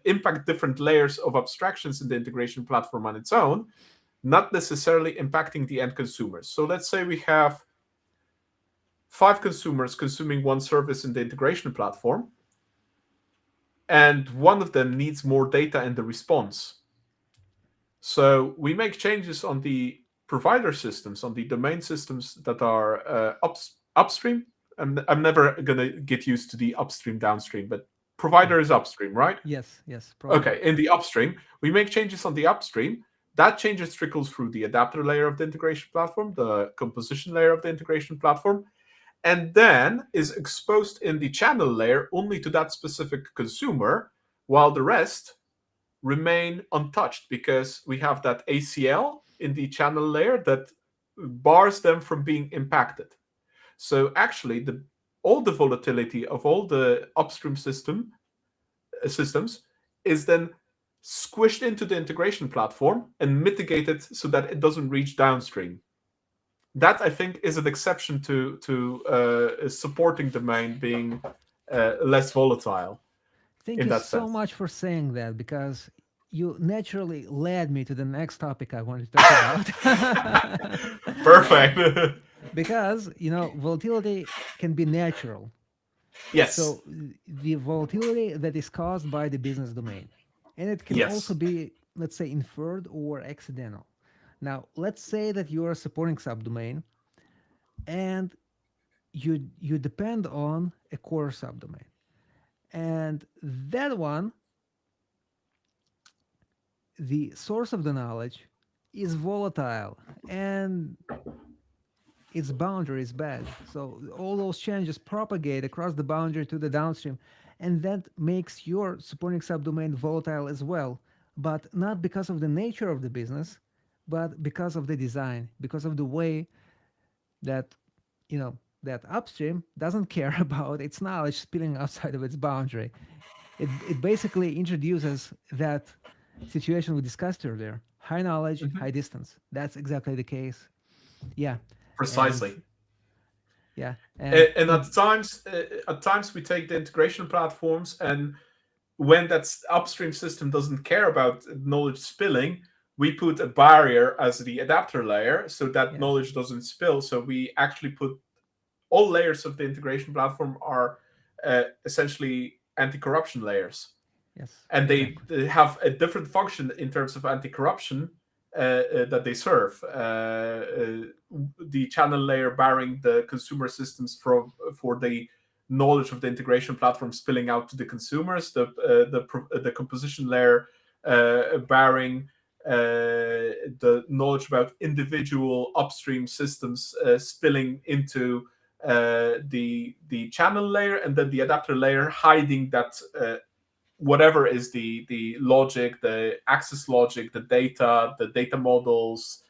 impact different layers of abstractions in the integration platform on its own, not necessarily impacting the end consumers. So let's say we have five consumers consuming one service in the integration platform, and one of them needs more data in the response. So we make changes on the provider systems, on the domain systems that are upstream. I'm never going to get used to the upstream, downstream, but Yeah. provider is upstream, right? Yes. Yes. Provider. Okay, in the upstream, we make changes on the upstream. That changes trickles through the adapter layer of the integration platform, the composition layer of the integration platform, and then is exposed in the channel layer only to that specific consumer, while the rest remain untouched because we have that ACL in the channel layer that bars them from being impacted. So actually, all the volatility of all the upstream systems is then squished into the integration platform and mitigated so that it doesn't reach downstream. That I think is an exception to a supporting domain being less volatile Thank in you that so sense. much for saying that because you naturally led me to the next topic I want to talk about. Perfect. Because, volatility can be natural. Yes. So, the volatility that is caused by the business domain. And it can also Yes. be, let's say, inferred or accidental. Now, let's say that you are a supporting subdomain and you depend on a core subdomain. And that one, the source of the knowledge, is volatile and its boundary is bad. So all those changes propagate across the boundary to the downstream, and that makes your supporting subdomain volatile as well. But not because of the nature of the business, but because of the design, because of the way that that upstream doesn't care about its knowledge spilling outside of its boundary. It basically introduces that situation we discussed earlier: high knowledge, Mhm. high distance. That's exactly the case. Yeah, and Precisely. yeah, and And at times we take the integration platforms, and when that upstream system doesn't care about knowledge spilling, we put a barrier as the adapter layer so that yeah, knowledge doesn't spill. So we actually put all layers of the integration platform are essentially anti-corruption layers, yes, and exactly. they have a different function in terms of anti-corruption that they serve. The channel layer barring the consumer systems for the knowledge of the integration platform spilling out to the consumers. The composition layer barring the knowledge about individual upstream systems spilling into the channel layer, and then the adapter layer hiding that whatever is the logic, the access logic, the data models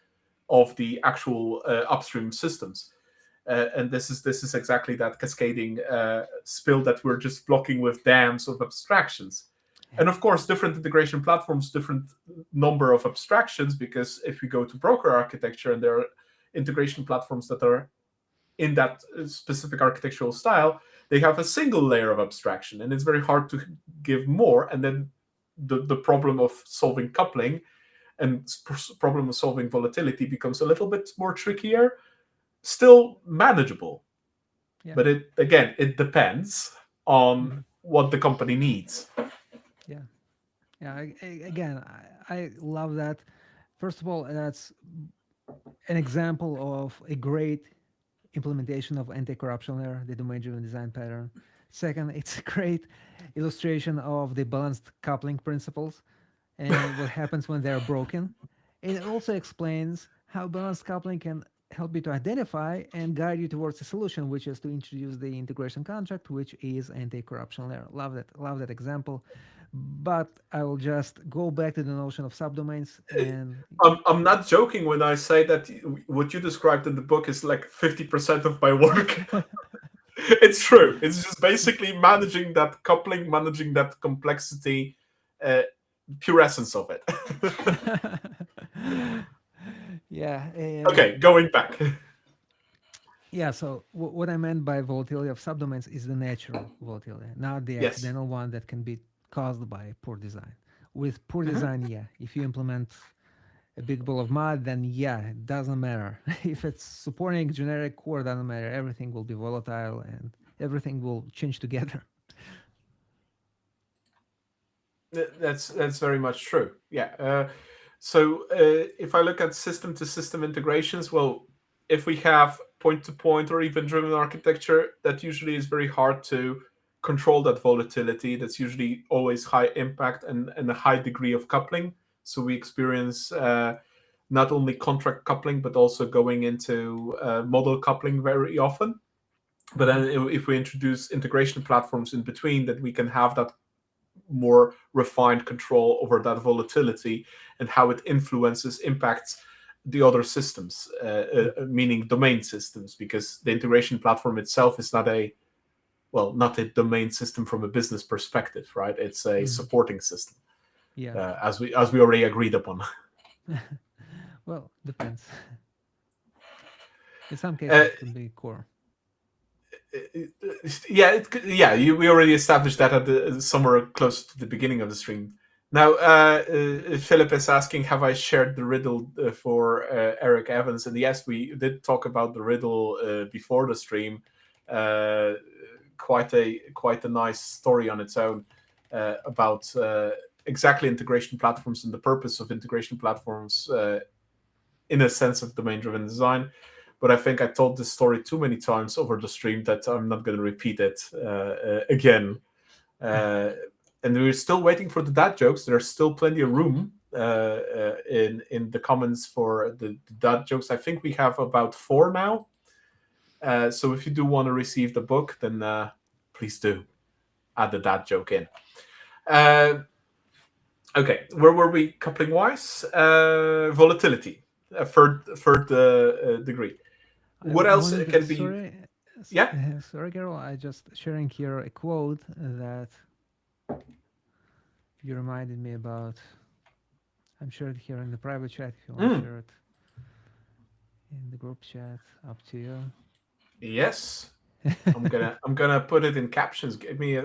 of the actual upstream systems. And this is exactly that cascading spill that we're just blocking with dams of abstractions. Yeah, And of course, different integration platforms, different number of abstractions, because if we go to broker architecture and there are integration platforms that are in that specific architectural style, they have a single layer of abstraction, and it's very hard to give more. And then the problem of solving coupling and problem of solving volatility becomes a little bit more trickier. Still manageable, yeah, but it depends on hmm, what the company needs. yeah, yeah. Again, I love that. First of all, that's an example of a great implementation of anti-corruption layer, the domain-driven design pattern. Second, it's a great illustration of the balanced coupling principles and what happens when they're broken. And it also explains how balanced coupling can help you to identify and guide you towards a solution, which is to introduce the integration contract, which is anti-corruption layer. Love that example. But I will just go back to the notion of subdomains and I'm not joking when I say that what you described in the book is like 50% of my work. It's true. It's just basically managing that coupling, managing that complexity, uh, pure essence of it. yeah, and Okay, going back. yeah, so what I meant by volatility of subdomains is the natural volatility, not the Yes. accidental one that can be caused by poor design. With poor Mhm. design, yeah, if you implement a big ball of mud, then yeah, it doesn't matter. If it's supporting generic core, doesn't matter. Everything will be volatile and everything will change together. That's very much true. Yeah. So if I look at system to system integrations, well, if we have point to point or event driven architecture, that usually is very hard to control that volatility. That's usually always high impact and a high degree of coupling. So we experience not only contract coupling, but also going into model coupling very often. But Hmm. then if we introduce integration platforms in between, that we can have that more refined control over that volatility and how it influences, impacts the other systems, meaning domain systems, because the integration platform itself is not a not a domain system from a business perspective, right? It's a Hmm. supporting system, Yeah. as we already agreed upon. Well, depends. In some Uh, cases, it can be core. yeah, we already established that at somewhere close to the beginning of the stream. Now, Philip is asking, have I shared the riddle for Eric Evans? And yes, we did talk about the riddle before the stream. Uh, quite a nice story on its own about exactly integration platforms and the purpose of integration platforms in a sense of domain-driven design. But I think I told this story too many times over the stream that I'm not going to repeat it again. Uh, and we're still waiting for the dad jokes. There's still plenty of room in the comments for the dad jokes. I think we have about 4 now. So if you do want to receive the book, then please do add the dad joke in. Uh, okay, where were we coupling wise? Volatility, third degree. I What else wanted to, can be? sorry, Yeah. sorry, Carol. I just sharing here a quote that you reminded me about. I'm shared here in the private chat if you want to Mm, share it in the group chat. Up to you. yes. I'm gonna put it in captions. Give me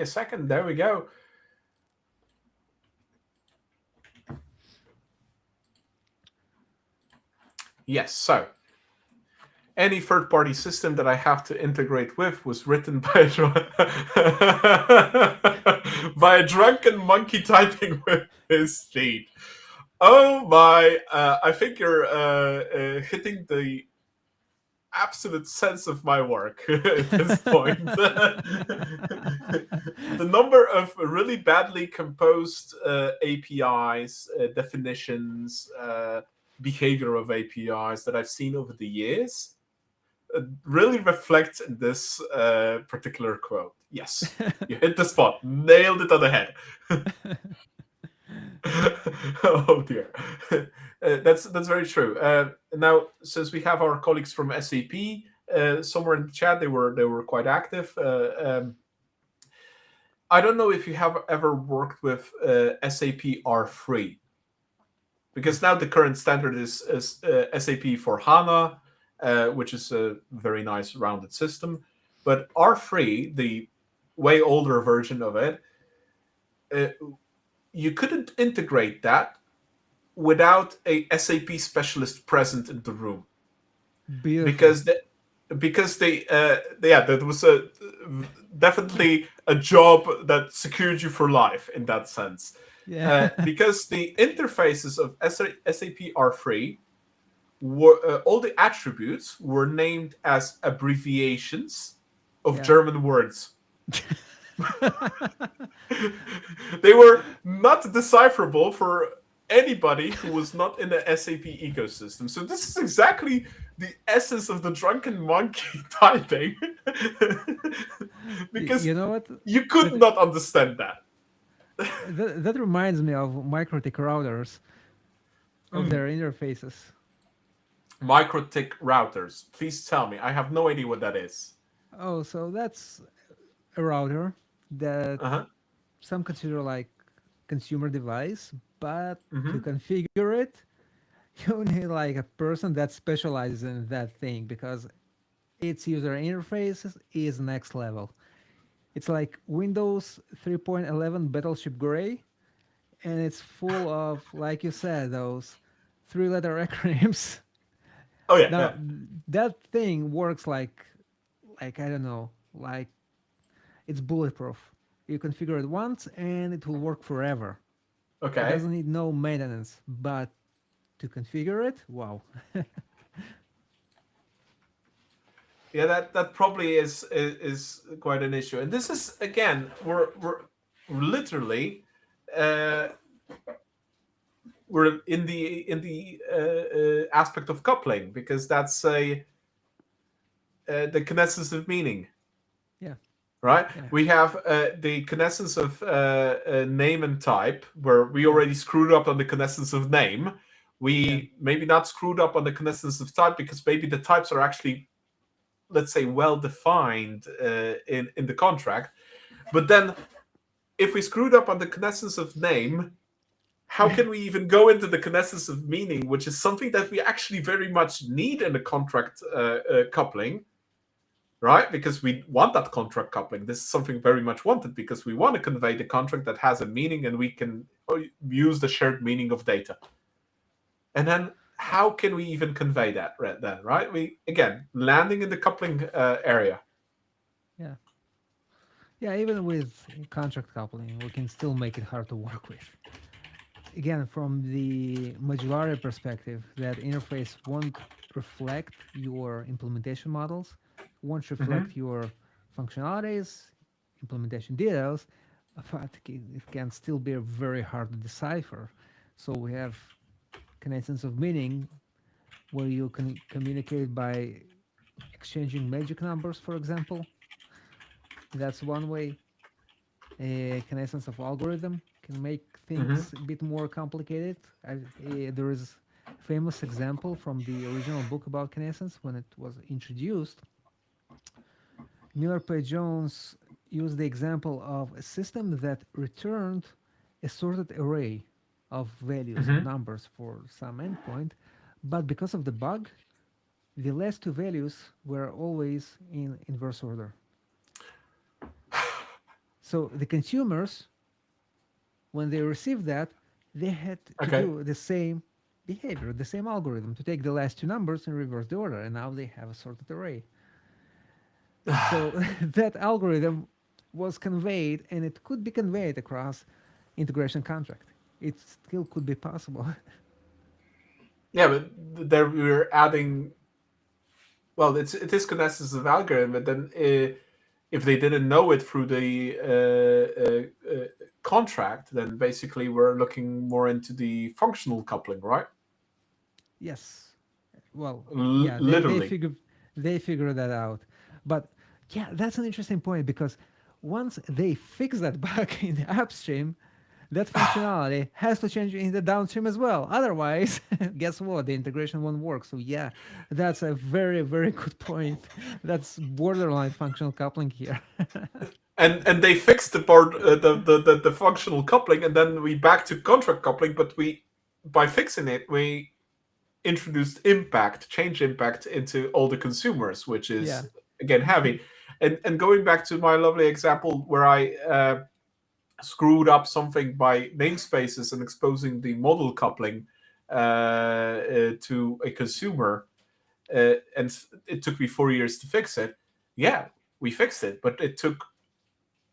a second. There we go. Yes. So any third party system that I have to integrate with was written by by a drunken monkey typing with his speed. Oh my! I think you're hitting the absolute sense of my work at this point. The number of really badly composed APIs, definitions, behavior of APIs that I've seen over the years really reflects in this particular quote. Yes, you hit the spot, nailed it on the head. Oh dear, that's very true. Now, since we have our colleagues from SAP somewhere in the chat, they were quite active. I don't know if you have ever worked with SAP R3, because now the current standard is SAP for HANA, which is a very nice rounded system. But R3, the way older version of it, uh, you couldn't integrate that without a SAP specialist present in the room, Beautiful. because they yeah, that was a definitely a job that secured you for life in that sense, Yeah. because the interfaces of SAP R3 were all the attributes were named as abbreviations of Yeah. German words. They were not decipherable for anybody who was not in the SAP ecosystem. So this is exactly the essence of the drunken monkey typing, because You know what? you could That, not understand that. that reminds me of microtic routers of Mm. their interfaces. Microtik routers. Please tell me. I have no idea what that is. Oh, so that's a router that Uh huh. some consider like consumer device, but to Mm-hmm. configure it, you need like a person that specializes in that thing because its user interface is next level. It's like Windows 3.11 Battleship Gray, and it's full of, like you said, those three-letter acronyms. Oh yeah, Now yeah. that thing works like I don't know, like it's bulletproof. You configure it once and it will work forever. It Okay. doesn't need no maintenance, but to configure it, wow. Yeah, that probably is quite an issue. And this is again, we're literally uh, we're in the aspect of coupling because that's a the connaissance of meaning, Yeah, right? yeah, We have the connaissance of name and type, where we yeah, already screwed up on the connaissance of name. yeah, We maybe not screwed up on the connaissance of type because maybe the types are actually, let's say, well defined in the contract. But then, if we screwed up on the connaissance of name, how can we even go into the connaissance of meaning, which is something that we actually very much need in the contract coupling, right? Because we want that contract coupling. This is something very much wanted because we want to convey the contract that has a meaning and we can use the shared meaning of data. And then how can we even convey that right then, right? We, again, landing in the coupling area. yeah. Yeah, even with contract coupling, we can still make it hard to work with. Again, from the modularity perspective, that interface won't reflect your implementation models, won't Mm-hmm. reflect your functionalities, implementation details, but it can still be very hard to decipher. So we have connections of meaning where you can communicate by exchanging magic numbers, for example. That's one way. A connaissance of algorithm can make Mm-hmm. things a bit more complicated. There is a famous example from the original book about connaissance when it was introduced. Miller Page Jones used the example of a system that returned a sorted array of values of Mm-hmm. numbers for some endpoint, but because of the bug, the last two values were always in inverse order. So the consumers, when they received that, they had to Okay. do the same behavior, the same algorithm to take the last two numbers and reverse the order. And now they have a sorted array. So that algorithm was conveyed and it could be conveyed across integration contract. It still could be possible. Yeah, but there we're adding. Well, it is connaissance of algorithm, but then if they didn't know it through the contract, then basically we're looking more into the functional coupling, right? Yes. Well, yeah, Literally. they figure that out. But yeah, that's an interesting point because once they fix that bug in the upstream, that functionality has to change in the downstream as well. Otherwise, guess what? The integration won't work. So yeah, that's a very, very good point. That's borderline functional coupling here. And they fixed the part the functional coupling, and then we back to contract coupling. But we, by fixing it, we introduced impact, change impact into all the consumers, which Yeah. is again heavy. And going back to my lovely example where I screwed up something by namespaces and exposing the model coupling to a consumer, and it took me 4 years to fix it. Yeah, we fixed it, but it took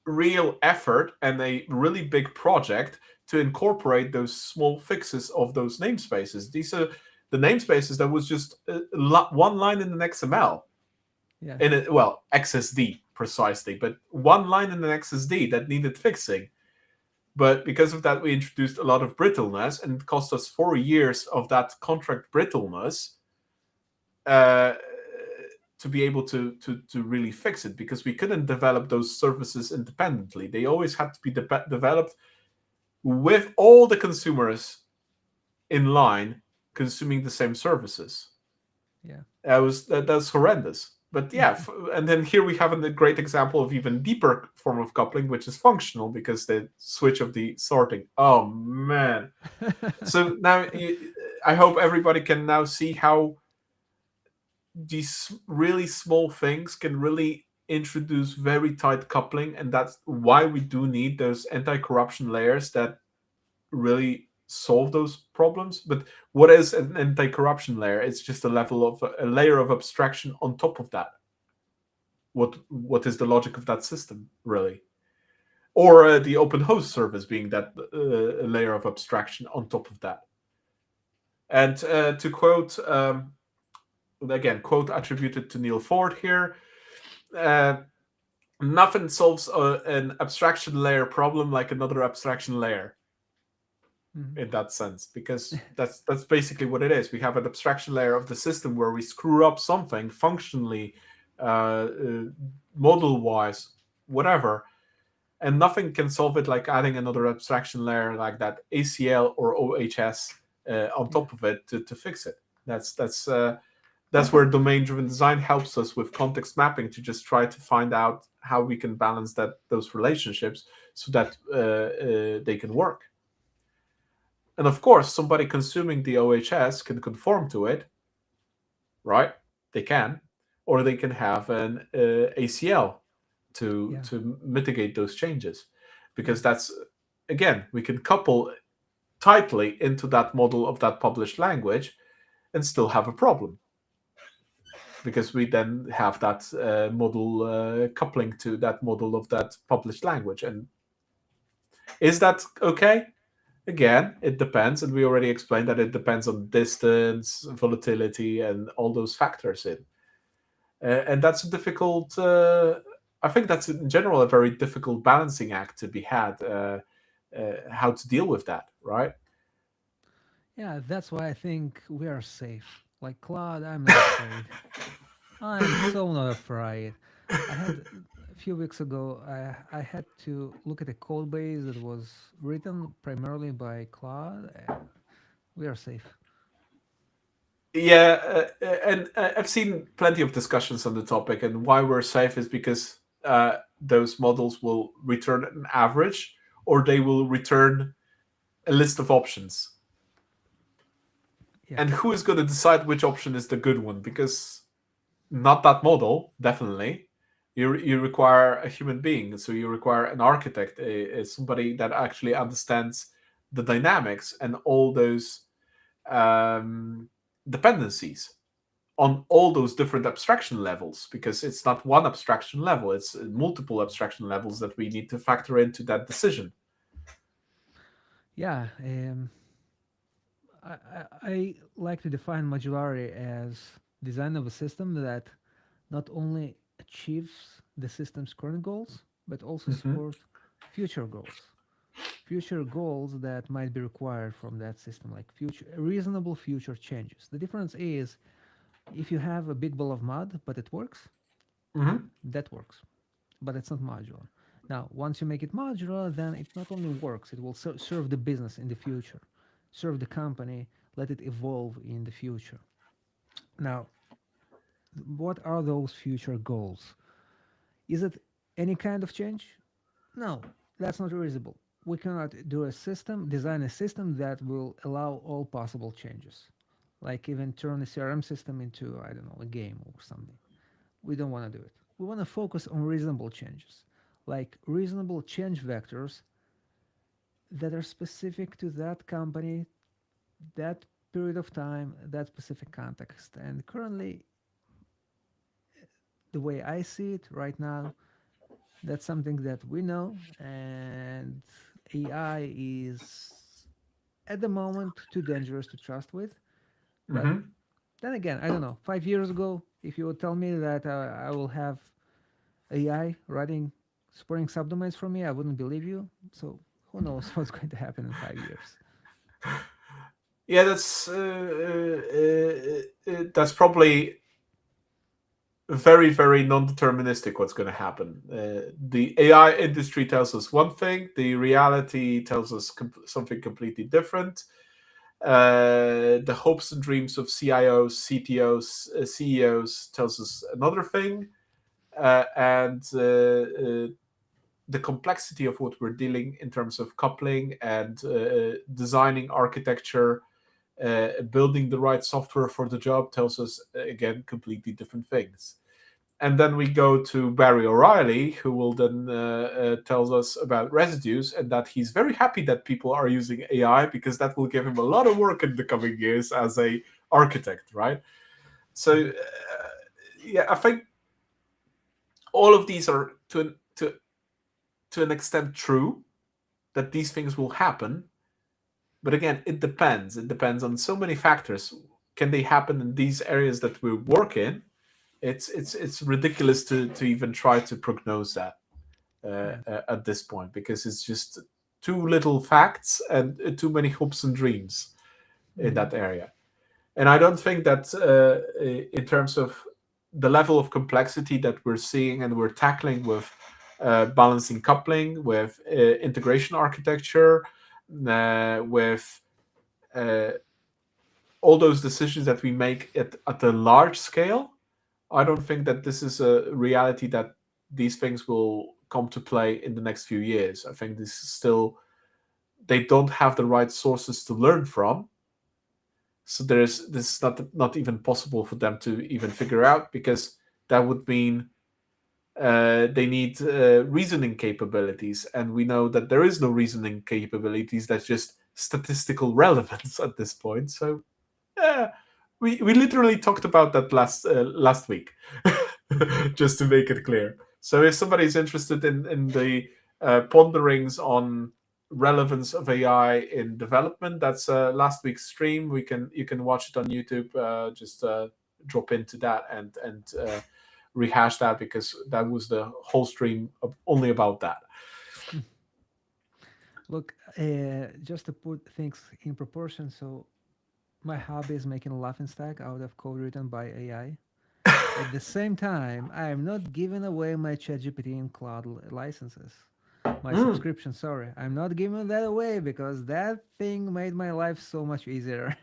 real effort and a really big project to incorporate those small fixes of those namespaces. These are the namespaces that was just one line in an XML, Yeah. in it, well, XSD precisely, but one line in an XSD that needed fixing. But because of that, we introduced a lot of brittleness, and it cost us 4 years of that contract brittleness uh, to be able to really fix it, because we couldn't develop those services independently. They always had to be developed with all the consumers in line consuming the same services. Yeah. That's horrendous. But yeah, and then here we have a great example of even deeper form of coupling, which is functional, because the switch of the sorting. Oh man! So now I hope everybody can now see how these really small things can really introduce very tight coupling, and that's why we do need those anti-corruption layers that really solve those problems. But what is an anti-corruption layer? It's just a layer of abstraction on top of that. What is the logic of that system, really? or the open host service being that layer of abstraction on top of that. And to quote, again, quote attributed to Neil Ford here, uh, nothing solves an abstraction layer problem like another abstraction layer, Mhm. in that sense, because that's basically what it is. We have an abstraction layer of the system where we screw up something functionally, model wise, whatever, and nothing can solve it like adding another abstraction layer like that ACL or OHS on Yeah. top of it to fix it. That's where domain driven design helps us with context mapping to just try to find out how we can balance those relationships so that they can work. And of course, somebody consuming the OHS can conform to it, right? They can, or they can have an ACL Yeah. to mitigate those changes, Yeah. because that's, again, we can couple tightly into that model of that published language and still have a problem, because we then have that model coupling to that model of that published language. And is that okay? Again, it depends, and we already explained that it depends on distance, volatility, and all those factors in. And that's a difficult. I think that's in general a very difficult balancing act to be had. How to deal with that, right? Yeah, that's why I think we are safe. Like Claude, I'm not afraid. I'm so not afraid. I had a few weeks ago, I had to look at a code base that was written primarily by Claude. We are safe. Yeah, and I've seen plenty of discussions on the topic, and why we're safe is because those models will return an average, or they will return a list of options. Yeah. And who is going to decide which option is the good one? Because not that model, definitely. You require a human being, so you require an architect, somebody that actually understands the dynamics and all those um, dependencies on all those different abstraction levels, because it's not one abstraction level, it's multiple abstraction levels that we need to factor into that decision. Yeah. I like to define modularity as design of a system that not only achieves the system's current goals, but also Hmm. support future goals. Future goals that might be required from that system, like future reasonable future changes. The difference is if you have a big ball of mud, but it works, Hmm. that works, but it's not modular. Now, once you make it modular, then it not only works, it will serve the business in the future, serve the company, let it evolve in the future. Now, what are those future goals? Is it any kind of change? No, that's not reasonable. We cannot do a system, design a system that will allow all possible changes. Like even turn a CRM system into, I don't know, a game or something. We don't want to do it. We want to focus on reasonable changes, like reasonable change vectors that are specific to that company, that period of time, that specific context. And currently, the way I see it right now, that's something that we know, and AI is at the moment too dangerous to trust with. But Hmm. then again, I don't know. 5 years ago, if you would tell me that I will have AI writing supporting subdomains for me, I wouldn't believe you. So who knows what's going to happen in 5 years? Yeah, that's probably very, very non-deterministic what's going to happen. The AI industry tells us one thing, the reality tells us something completely different. The hopes and dreams of CIOs, CTOs, CEOs tells us another thing, and the complexity of what we're dealing in terms of coupling and designing architecture, building the right software for the job tells us again completely different things. And then we go to Barry O'Reilly, who will then tells us about residues, and that he's very happy that people are using AI because that will give him a lot of work in the coming years as a architect, right? So, Mhm. yeah, I think all of these are to to an extent true that these things will happen. But again, it depends. It depends on so many factors. Can they happen in these areas that we work in? It's ridiculous to even try to prognose that Yeah. at this point, because it's just too little facts and too many hopes and dreams in Mm. that area. And I don't think that in terms of the level of complexity that we're seeing and we're tackling with balancing coupling, with integration architecture, with uh, all those decisions that we make at a large scale, I don't think that this is a reality that these things will come to play in the next few years. I think this is still, they don't have the right sources to learn from. So there's this is not even possible for them to even figure out, because that would mean they need reasoning capabilities, and we know that there is no reasoning capabilities. That's just statistical relevance at this point. So yeah, we literally talked about that last week, just to make it clear. So if somebody's interested in the ponderings on relevance of AI in development, that's last week's stream. You can watch it on YouTube. Just drop into that and rehash that, because that was the whole stream only about that. Look, just to put things in proportion, so my hobby is making a laughing stack out of code written by AI. At the same time, I am not giving away my ChatGPT and cloud licenses. My Mm, subscription, sorry. I'm not giving that away because that thing made my life so much easier.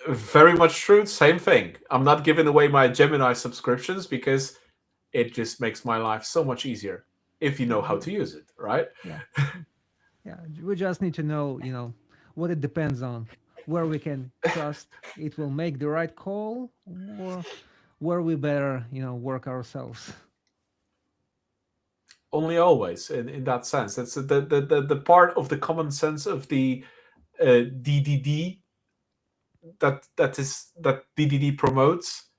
very much true. Same thing. I'm not giving away my Gemini subscriptions because it just makes my life so much easier if you Yeah, know how to use it, right? yeah, yeah. We just need to know, what it depends on, where we can trust it will make the right call, or where we better, work ourselves. Only always in that sense. That's the part of the common sense of the DDD that DDD promotes.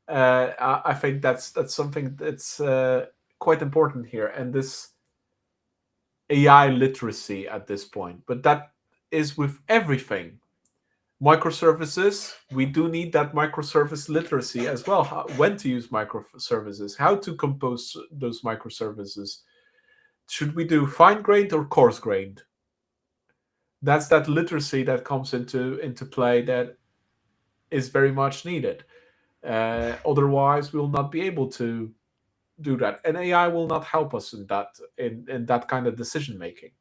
I think that's something that's quite important here, and this AI literacy at this point. But that is with everything. Microservices, we do need that microservice literacy as well. When to use microservices, how to compose those microservices. Should we do fine grained or coarse grained? That's that literacy that comes into play, that is very much needed. Otherwise, we will not be able to do that, and AI will not help us in that kind of decision making,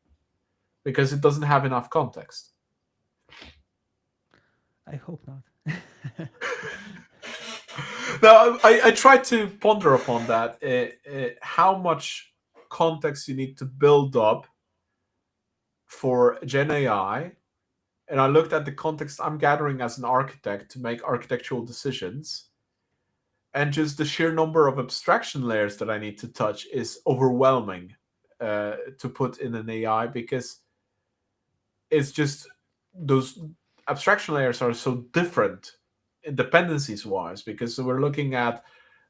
because it doesn't have enough context. I hope not. Now, I tried to ponder upon that, how much context you need to build up for Gen AI, and I looked at the context I'm gathering as an architect to make architectural decisions, and just the sheer number of abstraction layers that I need to touch is overwhelming to put in an AI, because it's just those abstraction layers are so different dependencies wise, because we're looking at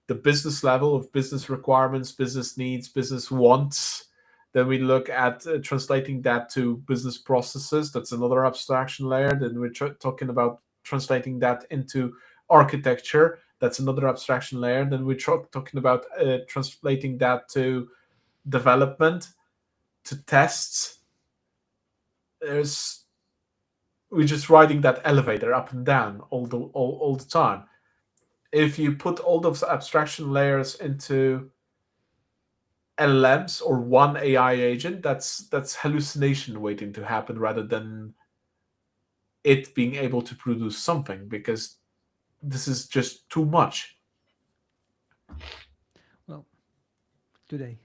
the business level of business requirements, business needs, business wants. Then we look at translating that to business processes. That's another abstraction layer. Then we're talking about translating that into architecture. That's another abstraction layer. Then we're talking about translating that to development, to tests. There's We're just riding that elevator up and down all the time. If you put all those abstraction layers into LLMs or one AI agent, that's hallucination waiting to happen, rather than it being able to produce something, because this is just too much Well, today.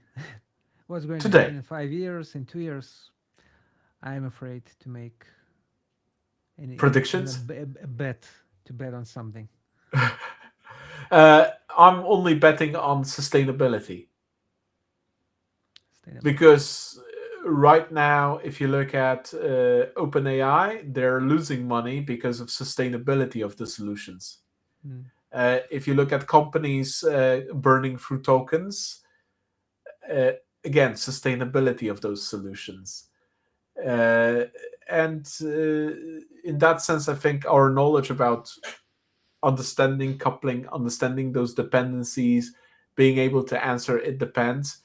What's going to happen today. in 5 years, in 2 years? I'm afraid to make Predictions. a bet to bet on something. I'm only betting on sustainability, Sustainability. because right now, if you look at OpenAI, they're losing money because of sustainability of the solutions. Mm. If you look at companies burning through tokens, uh, again, sustainability of those solutions. Uh, and in that sense, I think our knowledge about understanding coupling, understanding those dependencies, being able to answer it depends,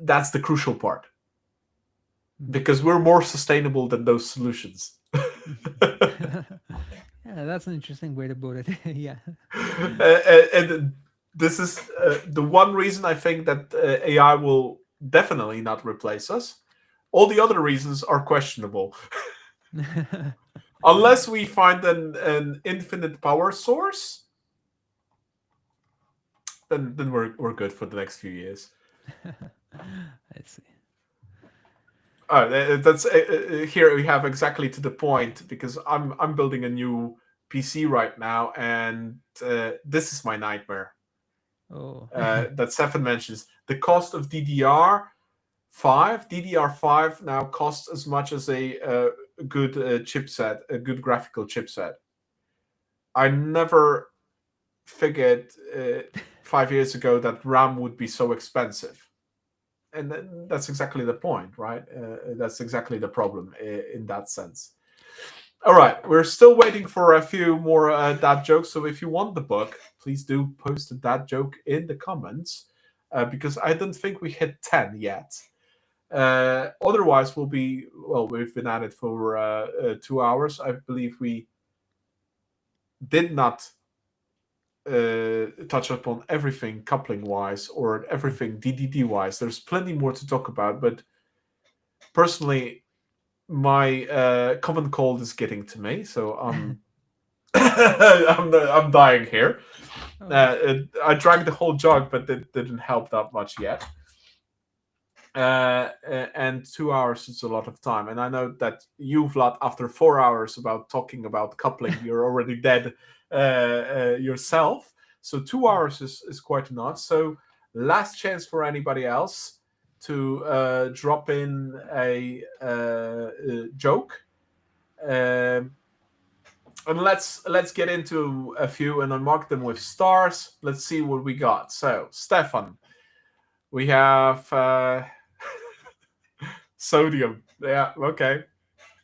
that's the crucial part because we're more sustainable than those solutions. Yeah, that's an interesting way to put it. Yeah. And this is the one reason I think that AI will definitely not replace us. All the other reasons are questionable. Unless we find an infinite power source, then we're good for the next few years. I see. That's here we have exactly to the point because I'm building a new PC right now, and this is my nightmare. Oh. That Stefan mentions the cost of DDR5. DDR5 now costs as much as a good chipset, a good graphical chipset. I never figured 5 years ago that RAM would be so expensive. And that's exactly the point, right? That's exactly the problem in that sense. All right, we're still waiting for a few more dad jokes. So if you want the book, please do post a dad joke in the comments because I don't think we hit 10 yet. Otherwise, we've been at it for 2 hours. I believe we did not touch upon everything coupling wise or everything DDD wise. There's plenty more to talk about, but personally, my common cold is getting to me, so I'm dying here. Oh. I drank the whole jug, but it didn't help that much yet. And 2 hours is a lot of time. And I know that you, Vlad, after 4 hours about talking about coupling, you're already dead yourself. So 2 hours is quite enough. So last chance for anybody else to drop in a joke. Um, and let's get into a few, and I mark them with stars. Let's see what we got. So, Stefan, we have sodium. Yeah, okay.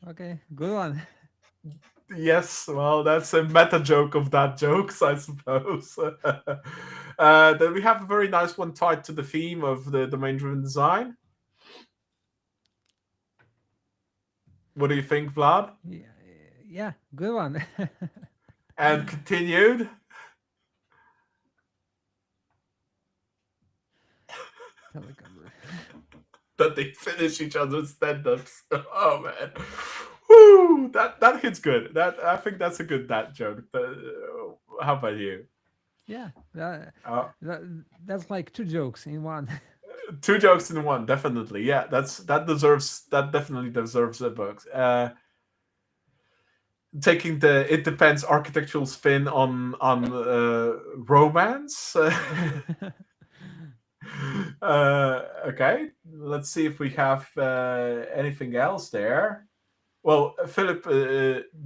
Okay. Good one. Yes, well, that's a meta joke of that jokes, I suppose. Then we have a very nice one tied to the theme of the domain-driven design. What do you think, Vlad? Yeah. Yeah. Good one. And continued Telecom. that they finish each other's stand-ups. Oh man, woo! That hits good. That I think that's a good dad joke. How about you? Yeah. That, Uh, that, that's like two jokes in one. Two jokes in one, definitely. Yeah, that definitely deserves a book. Taking the it depends architectural spin on romance. Okay, let's see if we have anything else there. Well, Philip,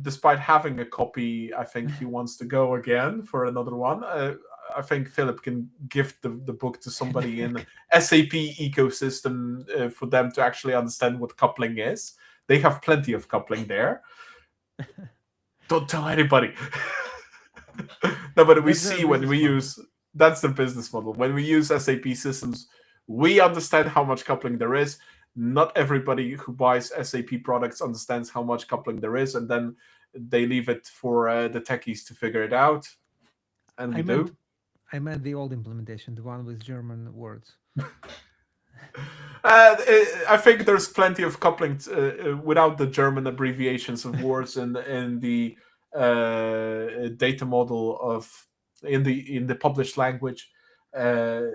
despite having a copy, I think he wants to go again for another one. I think Philip can gift the book to somebody in SAP ecosystem for them to actually understand what coupling is. They have plenty of coupling there. Don't tell anybody. No, but we That's their see when business we model. use that's the business model. When we use SAP systems, we understand how much coupling there is. Not everybody who buys SAP products understands how much coupling there is, and then they leave it for the techies to figure it out, and I we meant do. I meant the old implementation, the one with German words. I think there's plenty of coupling without the German abbreviations of words in the data model of in the published language. Uh,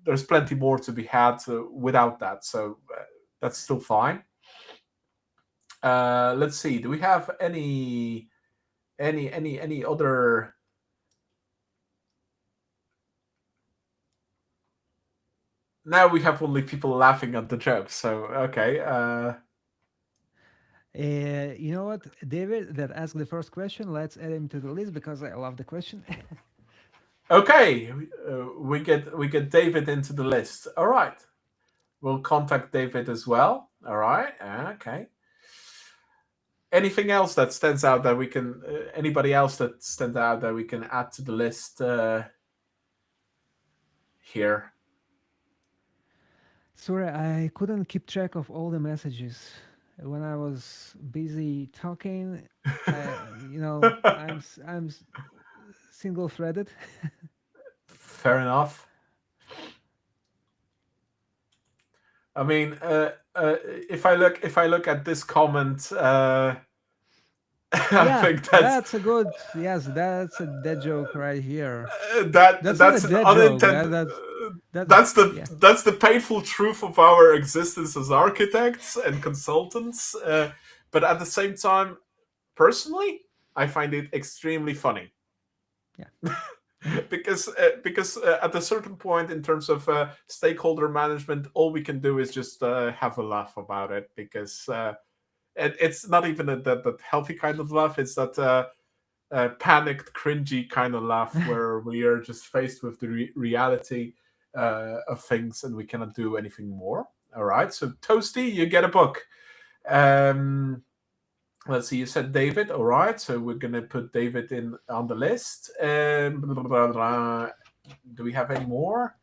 there's plenty more to be had without that, so that's still fine. Let's see. Do we have any other? Now we have only people laughing at the jokes. So okay. You know what, David, that asked the first question. Let's add him to the list because I love the question. Okay, we get David into the list. All right. We'll contact David as well. All right. Okay. Anything else that stands out that we can? Anybody else that stands out that we can add to the list here? Sorry, I couldn't keep track of all the messages when I was busy talking. I'm single threaded. Fair enough. I mean, if I look at this comment, I Yeah, think that's a good. Yes, that's a dead joke right here. That's not a that's an dead joke. unintended. That's That's the yeah. that's the painful truth of our existence as architects and consultants. But at the same time, personally, I find it extremely funny Yeah. because at a certain point in terms of stakeholder management, all we can do is just have a laugh about it because it's not even that healthy kind of laugh. It's that panicked, cringy kind of laugh where we are just faced with the reality of things and we cannot do anything more. All right, so Toasty, you get a book. Um, let's see, you said David. All right, so we're gonna put David in on the list. Blah, blah, blah. Do we have any more?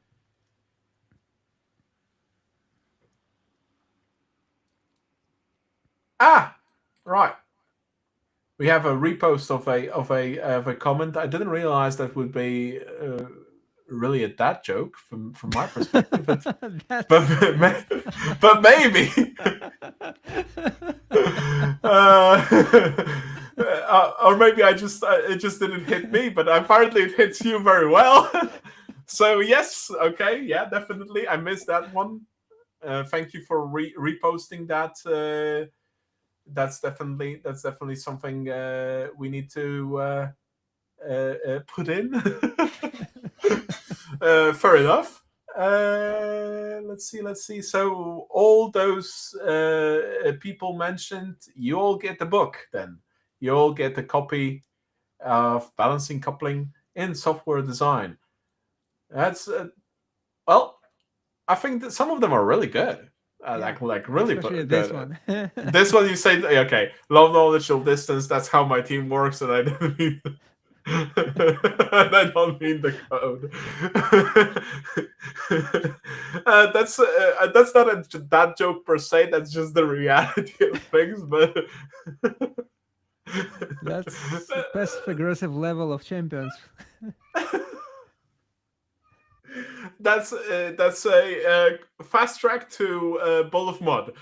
Ah, right. We have a repost of a comment. I didn't realize that would be really a dad joke from my perspective, but That's but maybe. Or maybe it just didn't hit me, but apparently it hits you very well. So yes, okay, yeah, definitely. I missed that one. Thank you for reposting that. That's definitely something we need to put in. Fair enough. Let's see. So all those people mentioned, you all get the book. Then you all get a copy of Balancing Coupling in Software Design. That's well, I think that some of them are really good. yeah, Like really especially this good. one. This one you say, okay, low knowledge of distance. That's how my team works, and I don't mean, and I don't mean the code. That's not that joke per se. That's just the reality of things. But That's passive aggressive level of champions. that's a fast track to bowl of mud.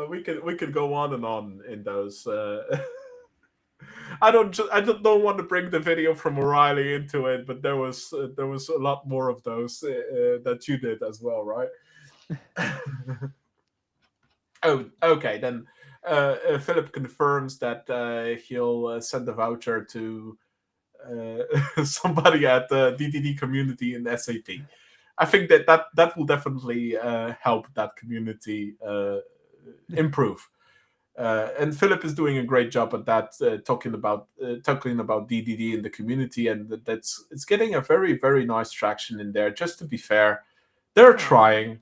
We could go on and on in those. I don't want to bring the video from O'Reilly into it, but there was a lot more of those that you did as well, right? Oh, okay. Then Philip confirms that he'll send a voucher to somebody at the DDD community in SAP. I think that will definitely help that community improve. And Philip is doing a great job at that, talking about DDD in the community, and that's it's getting a very very nice traction in there. Just to be fair, they're Yeah, trying,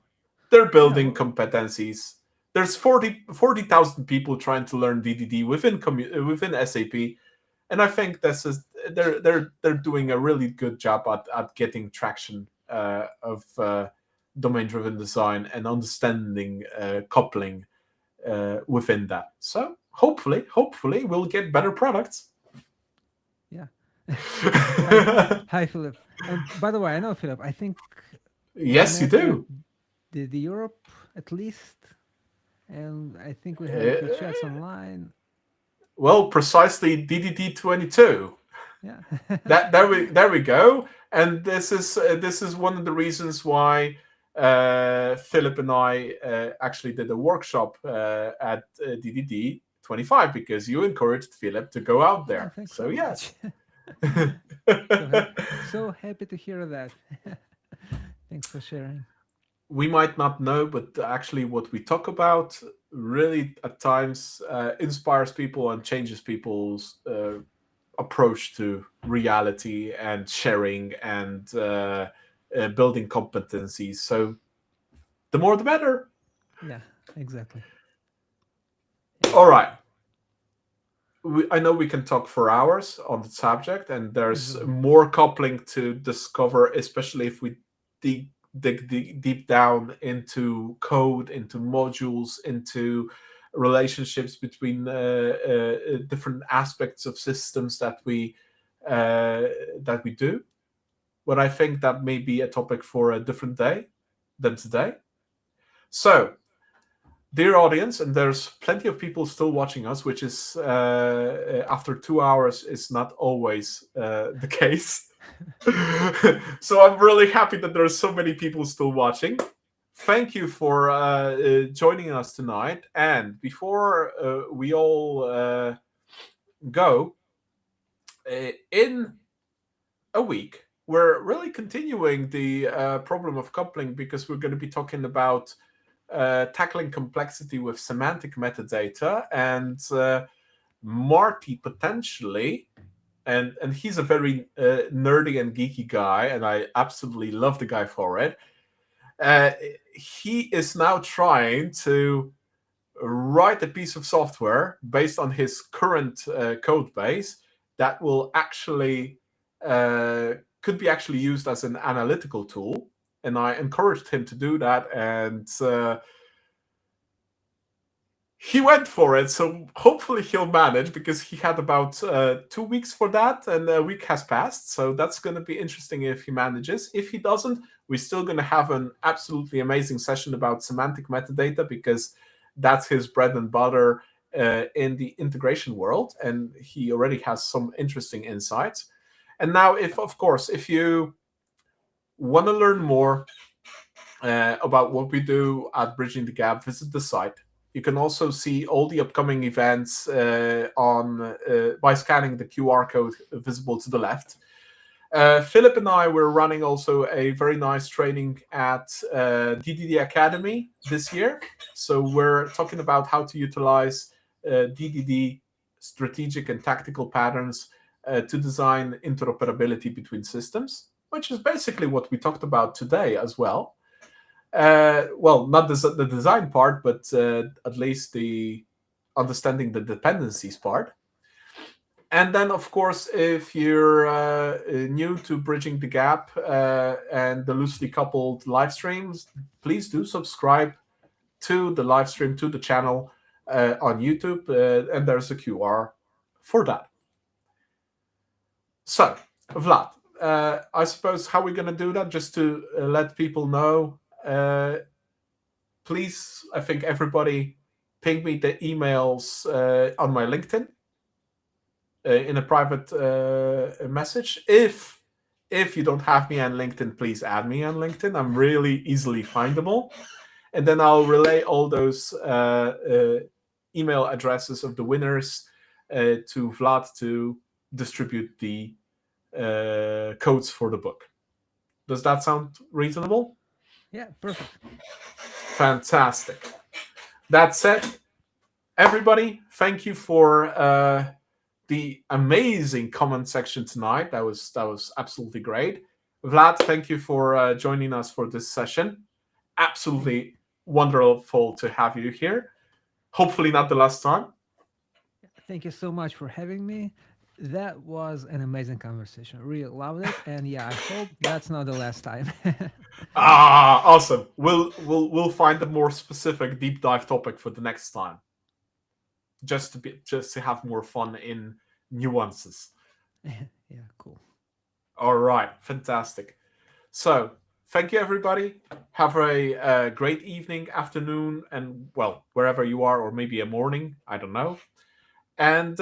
they're yeah, building competencies. There's 40,000 people trying to learn DDD within SAP, and I think this is they're doing a really good job at getting traction of domain driven design and understanding coupling within that. So hopefully we'll get better products. yeah. Hi, hi, Philip. And by the way, I know Philip. I think we Yes, you met at do. the Europe at least, and I think we had a few chats Uh, online. well, precisely DDD 22. Yeah. That there we go. And this is one of the reasons why Philip and I actually did a workshop at DDD 25 because you encouraged Philip to go out Yeah, there. thanks So so much. yes. So happy to hear that. Thanks for sharing. We might not know, but actually, what we talk about really at times inspires people and changes people's approach to reality and sharing and building competencies. So the more the better. Yeah, exactly. All Exactly. right. I know we can talk for hours on the subject, and there's Exactly. more coupling to discover, especially if we deep down into code, into modules, into relationships between different aspects of systems uh, that we do. But I think that may be a topic for a different day than today. So, dear audience, and there's plenty of people still watching us, which is after 2 hours is not always the case. So I'm really happy that there's so many people still watching. Thank you for joining us tonight. And before we all go, in a week, we're really continuing the problem of coupling because we're going to be talking about tackling complexity with semantic metadata, and Marty potentially, and he's a very nerdy and geeky guy, and I absolutely love the guy for it. Uh, he is now trying to write a piece of software based on his current code base that will actually uh, could be actually used as an analytical tool. And I encouraged him to do that, and he went for it. So hopefully he'll manage, because he had about 2 weeks for that, and a week has passed. So that's going to be interesting if he manages. If he doesn't, we're still going to have an absolutely amazing session about semantic metadata, because that's his bread and butter in the integration world, and he already has some interesting insights. And now, if of course, if you want to learn more about what we do at Bridging the Gap, visit the site. You can also see all the upcoming events on by scanning the QR code visible to the left. Philip and I were running also a very nice training at DDD Academy this year. So we're talking about how to utilize DDD strategic and tactical patterns to design interoperability between systems, which is basically what we talked about today as well. Well, not the design part, but at least the understanding the dependencies part. And then, of course, if you're new to Bridging the Gap and the loosely coupled live streams, please do subscribe to the live stream, to the channel on YouTube, and there's a QR for that. So, Vlad, I suppose how we're going to do that, just to let people know, please, I think everybody ping me the emails on my LinkedIn in a private message. If you don't have me on LinkedIn, please add me on LinkedIn. I'm really easily findable, and then I'll relay all those email addresses of the winners to Vlad to distribute the codes for the book. Does that sound reasonable? Yeah, perfect. Fantastic. That said, everybody, thank you for the amazing comment section tonight. That was absolutely great. Vlad, thank you for joining us for this session. Thank, Absolutely wonderful to have you here. Hopefully not the last time. thank you so much for having me. That was an amazing conversation. Really loved it, and yeah, I hope that's not the last time. Ah, awesome. We'll find a more specific deep dive topic for the next time, just to have more fun in nuances. Yeah, cool. All right, fantastic. So, thank you, everybody. Have a great evening, afternoon, and well, wherever you are, or maybe a morning. I don't know. And